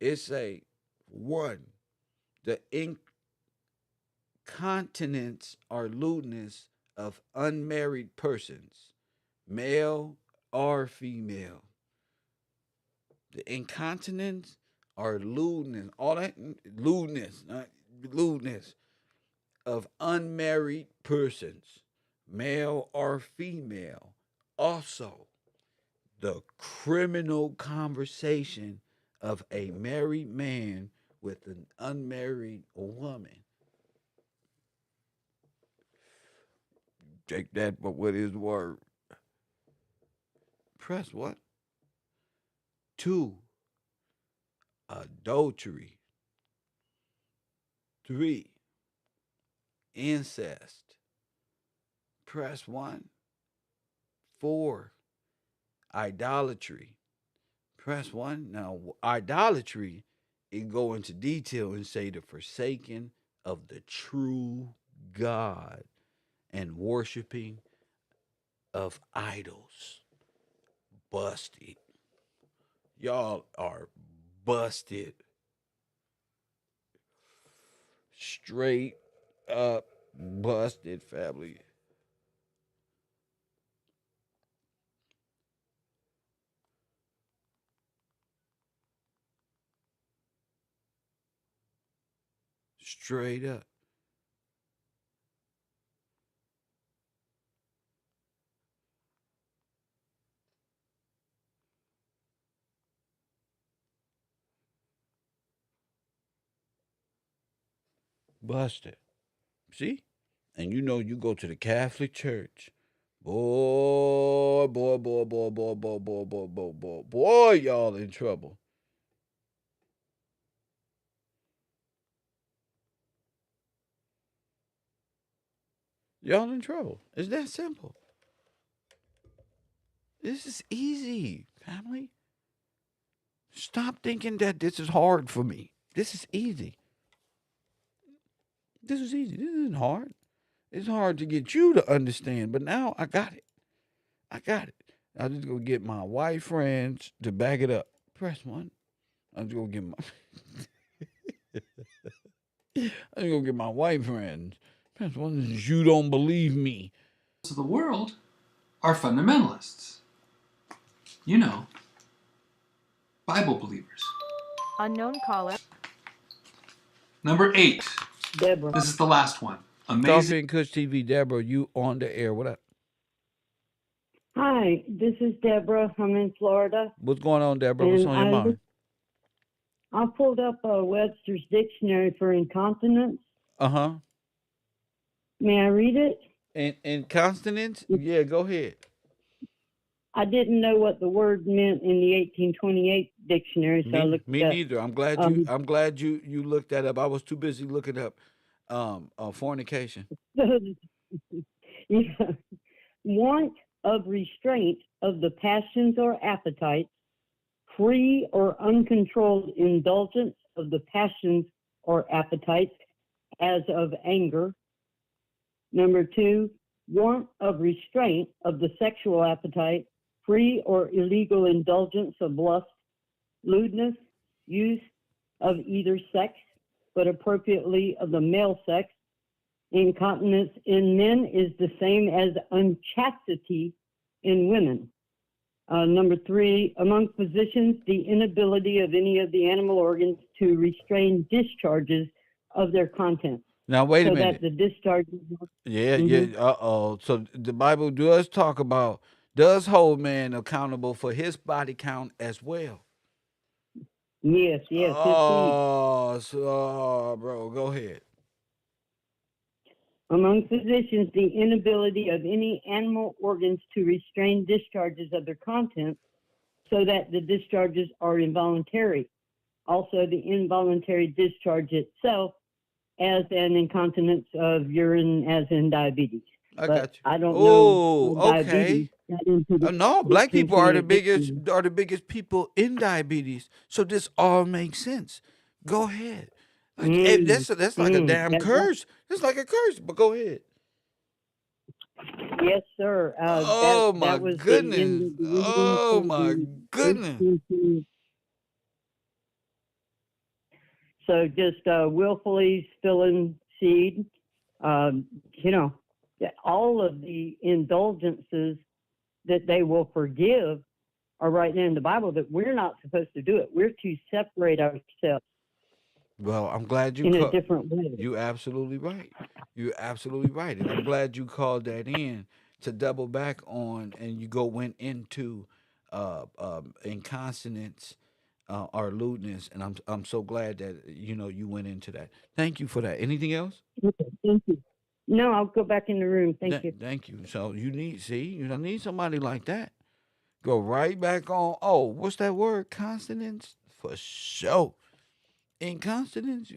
S1: It say 1, the incontinence or lewdness of unmarried persons, male or female. The incontinence or lewdness, all that lewdness, lewdness of unmarried persons, male or female. Also, the criminal conversation of a married man with an unmarried woman. Take that but with his word. Press what? 2, adultery. 3, incest. Press 1. 4, idolatry. Press 1. Now, idolatry, it go into detail and say the forsaking of the true God and worshiping of idols. Busted. Y'all are busted. Straight up busted, family. Straight up. Busted. See? And you know you go to the Catholic Church. Boy, boy, boy, boy, boy, boy, boy, boy, boy, boy, boy, y'all in trouble. Y'all in trouble. It's that simple. This is easy, family. Stop thinking that this is hard for me. This is easy. This is easy. This isn't hard. It's hard to get you to understand, but now I got it. I got it. I just go get my white friends to back it up. Press one. I just go get my I just go get my white friends. Press one. You don't believe me.
S11: of the world are fundamentalists. You know, Bible believers.
S13: Unknown caller.
S11: Number 8.
S14: Deborah.
S11: This is the last one. Amazing.
S1: Coffee and Kush TV, Deborah, you on the air. What up?
S14: Hi, this is Deborah. I'm in Florida.
S1: What's going on, Deborah? What's on your mind?
S14: I pulled up Webster's dictionary for incontinence.
S1: Uh-huh.
S14: May I read it?
S1: Incontinence? Yeah, go ahead.
S14: I didn't know what the word meant in the 1828 dictionary, so I looked
S1: Me
S14: up.
S1: neither. I'm glad you looked that up. I was too busy looking up fornication.
S14: Yeah. Want of restraint of the passions or appetites, free or uncontrolled indulgence of the passions or appetites, as of anger. Number 2, want of restraint of the sexual appetite, free or illegal indulgence of lust, lewdness, use of either sex, but appropriately of the male sex. Incontinence in men is the same as unchastity in women. Number 3, among physicians, the inability of any of the animal organs to restrain discharges of their contents.
S1: Now wait a minute.
S14: So that the discharges.
S1: Yeah. Uh-oh. So the Bible does talk about, does hold man accountable for his body count as well.
S14: Yes.
S1: Oh, bro, go ahead.
S14: Among physicians, the inability of any animal organs to restrain discharges of their contents so that the discharges are involuntary. Also, the involuntary discharge itself as an incontinence of urine, as in diabetes.
S1: I got you.
S14: I don't
S1: know.
S14: know.
S1: Okay. No, black people are the biggest people in diabetes. So this all makes sense. Go ahead. Like, that's like a damn curse. It's like a curse, but go ahead.
S14: Yes, sir.
S1: Oh my goodness. Oh my goodness.
S14: So just willfully spilling seed, all of the indulgences that they will forgive are right there in the Bible, that we're not supposed to do it. We're to separate ourselves.
S1: Well, I'm glad you
S14: in a different way.
S1: You're absolutely right. You're absolutely right, and I'm glad you called that in to double back on, and you went into incontinence or lewdness, and I'm so glad that you went into that. Thank you for that. Anything else?
S14: Okay, thank you. No, I'll go back in the room. Thank you.
S1: Thank you. So you need somebody like that. Go right back on. Oh, what's that word? Consonants? For sure. Incontinence,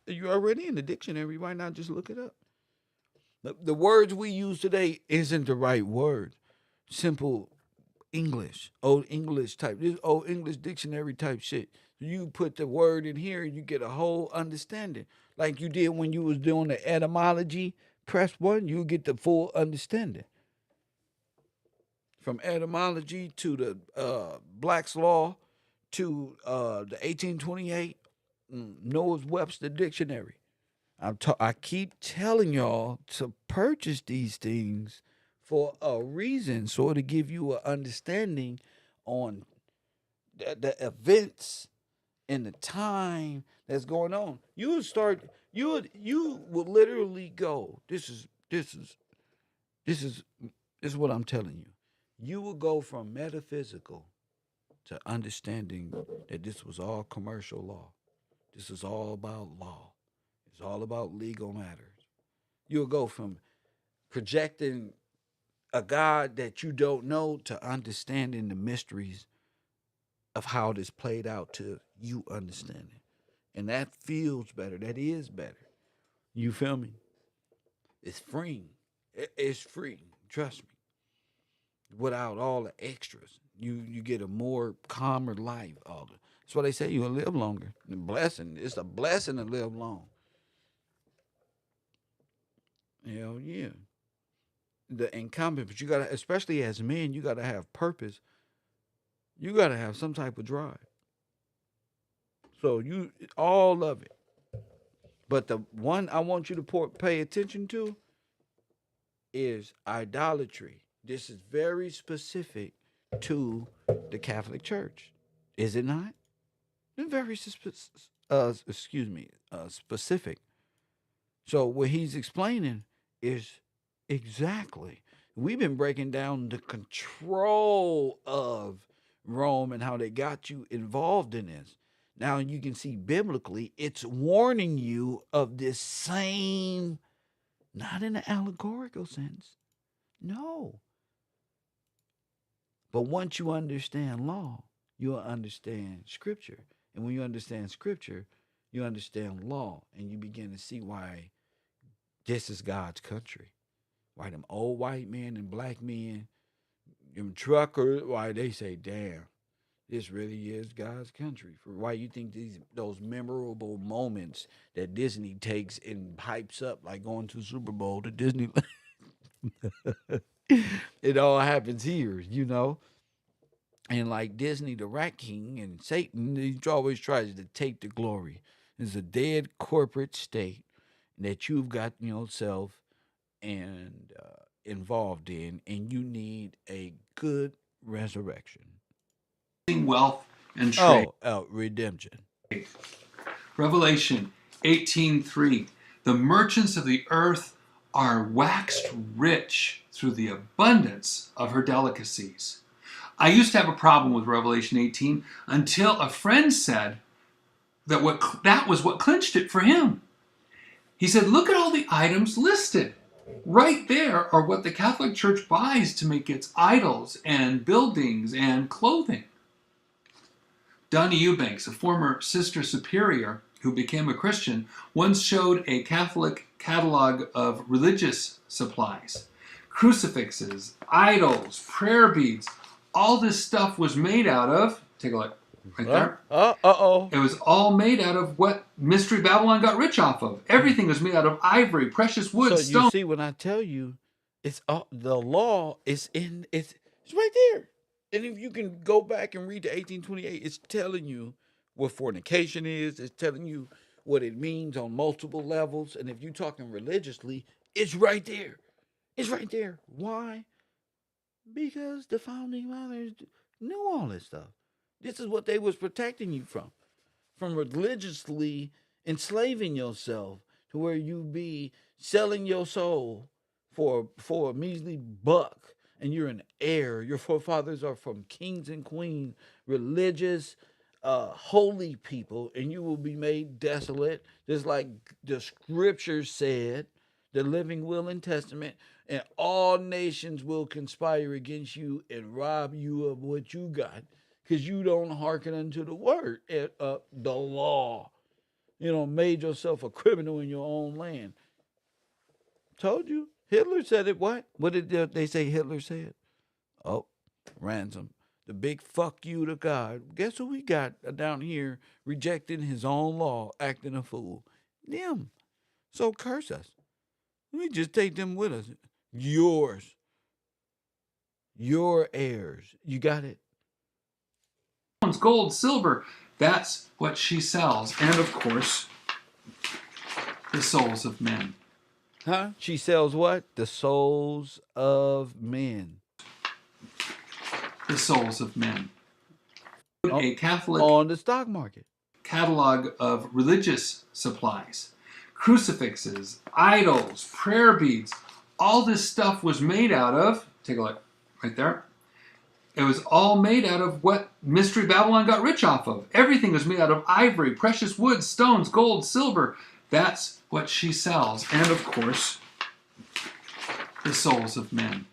S1: you're already in the dictionary. Why not just look it up? The words we use today isn't the right word. Simple English, old English type, this old English dictionary type shit. You put the word in here, you get a whole understanding. Like you did when you was doing the etymology. Press 1, you get the full understanding. From etymology to the Black's Law to the 1828 Noah Webster dictionary. I keep telling y'all to purchase these things for a reason, so to give you an understanding on the events and the time that's going on. You would literally go. This is what I'm telling you. You will go from metaphysical to understanding that this was all commercial law. This is all about law. It's all about legal matters. You'll go from projecting a God that you don't know to understanding the mysteries of how this played out to you understanding. And that feels better. That is better. You feel me? It's freeing. It's free. Trust me. Without all the extras, you get a more calmer life. That's why they say you'll live longer. The blessing. It's a blessing to live long. Hell yeah. The incumbent, but you gotta, especially as men, you gotta have purpose. You gotta have some type of drive. So you all of it. But the one I want you to pay attention to is idolatry. This is very specific to the Catholic Church, is it not? It's very specific. So what he's explaining is exactly. We've been breaking down the control of Rome and how they got you involved in this. Now you can see biblically, it's warning you of this same, not in an allegorical sense. No. But once you understand law, you'll understand scripture. And when you understand scripture, you understand law. And you begin to see why this is God's country. Why them old white men and black men, them truckers, why they say, damn, this really is God's country. For why you think those memorable moments that Disney takes and hypes up, like going to Super Bowl to Disneyland, it all happens here, you know? And like Disney, the Rat King and Satan, he always tries to take the glory. It's a dead corporate state that you've got yourself and involved in, and you need a good resurrection.
S11: Wealth and trade.
S1: Redemption.
S11: Revelation 18:3. The merchants of the earth are waxed rich through the abundance of her delicacies. I used to have a problem with Revelation 18 until a friend said that was what clinched it for him. He said, look at all the items listed. Right there are what the Catholic Church buys to make its idols and buildings and clothing. Donnie Eubanks, a former sister superior who became a Christian, once showed a Catholic catalog of religious supplies. Crucifixes, idols, prayer beads, all this stuff was made out of, take a look, right there. It was all made out of what Mystery Babylon got rich off of. Everything was made out of ivory, precious wood, stone.
S1: So you see, when I tell you, it's the law is in, it's right there. And if you can go back and read the 1828, it's telling you what fornication is. It's telling you what it means on multiple levels. And if you're talking religiously, it's right there. It's right there. Why? Because the founding fathers knew all this stuff. This is what they was protecting you from religiously enslaving yourself to where you be selling your soul for a measly buck, and you're an heir. Your forefathers are from kings and queens, religious, holy people, and you will be made desolate, just like the scriptures said, the living will and testament, and all nations will conspire against you and rob you of what you got, because you don't hearken unto the word, the law. Made yourself a criminal in your own land. Told you. Hitler said it. What? What did they say Hitler said? Oh, ransom. The big fuck you to God. Guess who we got down here rejecting his own law, acting a fool? Them. So curse us. We just take them with us. Yours. Your heirs. You got it?
S11: Gold, silver. That's what she sells. And of course, the souls of men.
S1: Huh? She sells what? The souls of men.
S11: The souls of men. A Catholic
S1: on the stock market
S11: catalog of religious supplies. Crucifixes, idols, prayer beads. All this stuff was made out of, take a look, right there. It was all made out of what Mystery Babylon got rich off of. Everything was made out of ivory, precious wood, stones, gold, silver. That's what she sells. And of course, the souls of men.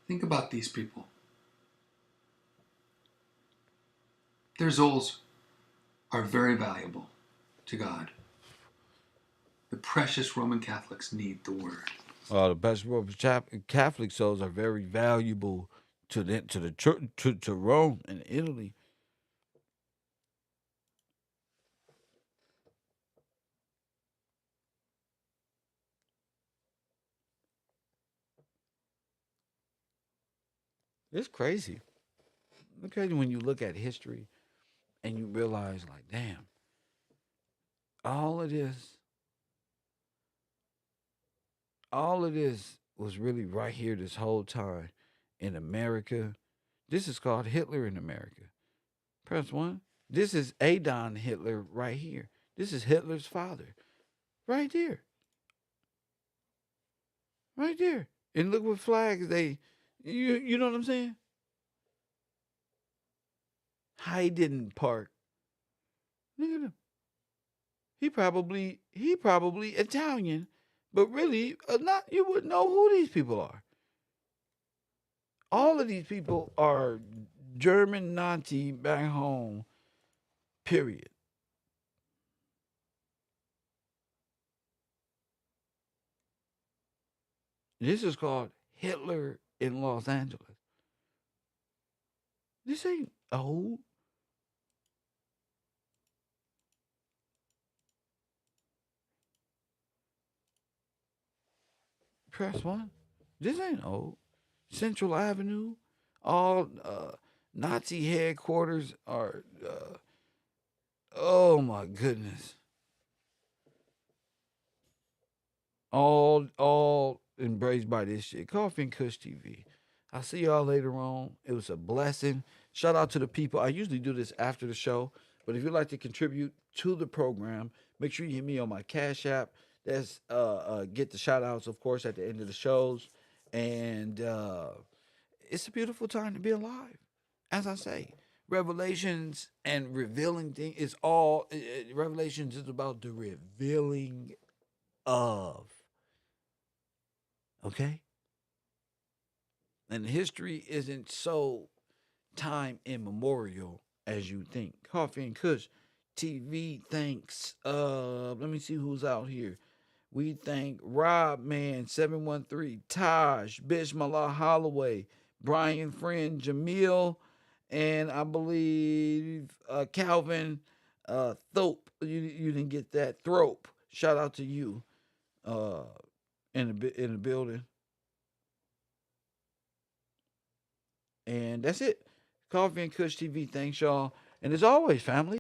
S11: Think about these people. Their souls are very valuable to God. The precious Roman Catholics need the word.
S1: The best Roman Catholic souls are very valuable to the church, to Rome and Italy. It's crazy. It's crazy when you look at history and you realize, like, damn, all of this, all of this was really right here this whole time in America. This is called Hitler in America. Press one. This is Adolf Hitler right here. This is Hitler's father, right there, right there. And look what flags you know what I'm saying? Hayden Park. Look at him. He probably Italian, but really not. You wouldn't know who these people are. All of these people are German Nazi back home. Period. This is called Hitler in Los Angeles. This ain't old. Press one. This ain't old. Central Avenue, all Nazi headquarters are. Oh my goodness. All embraced by this shit. Coffee and Kush TV. I'll see y'all later on. It was a blessing. Shout out to the people. I usually do this after the show, but if you'd like to contribute to the program, make sure you hit me on my Cash App. That's get the shout outs, of course, at the end of the shows. And it's a beautiful time to be alive. As I say, revelations and revealing things is all. Revelations is about the revealing of. Okay? And history isn't so time immemorial as you think. Coffee and Kush TV thanks. Let me see who's out here. We thank Rob Man 713, Taj, Bishmallah Holloway, Brian Friend, Jamil, and I believe Calvin Thope. You didn't get that. Thrope. Shout out to you in the building. And that's it. Coffee and Kush TV. Thanks, y'all. And as always, family.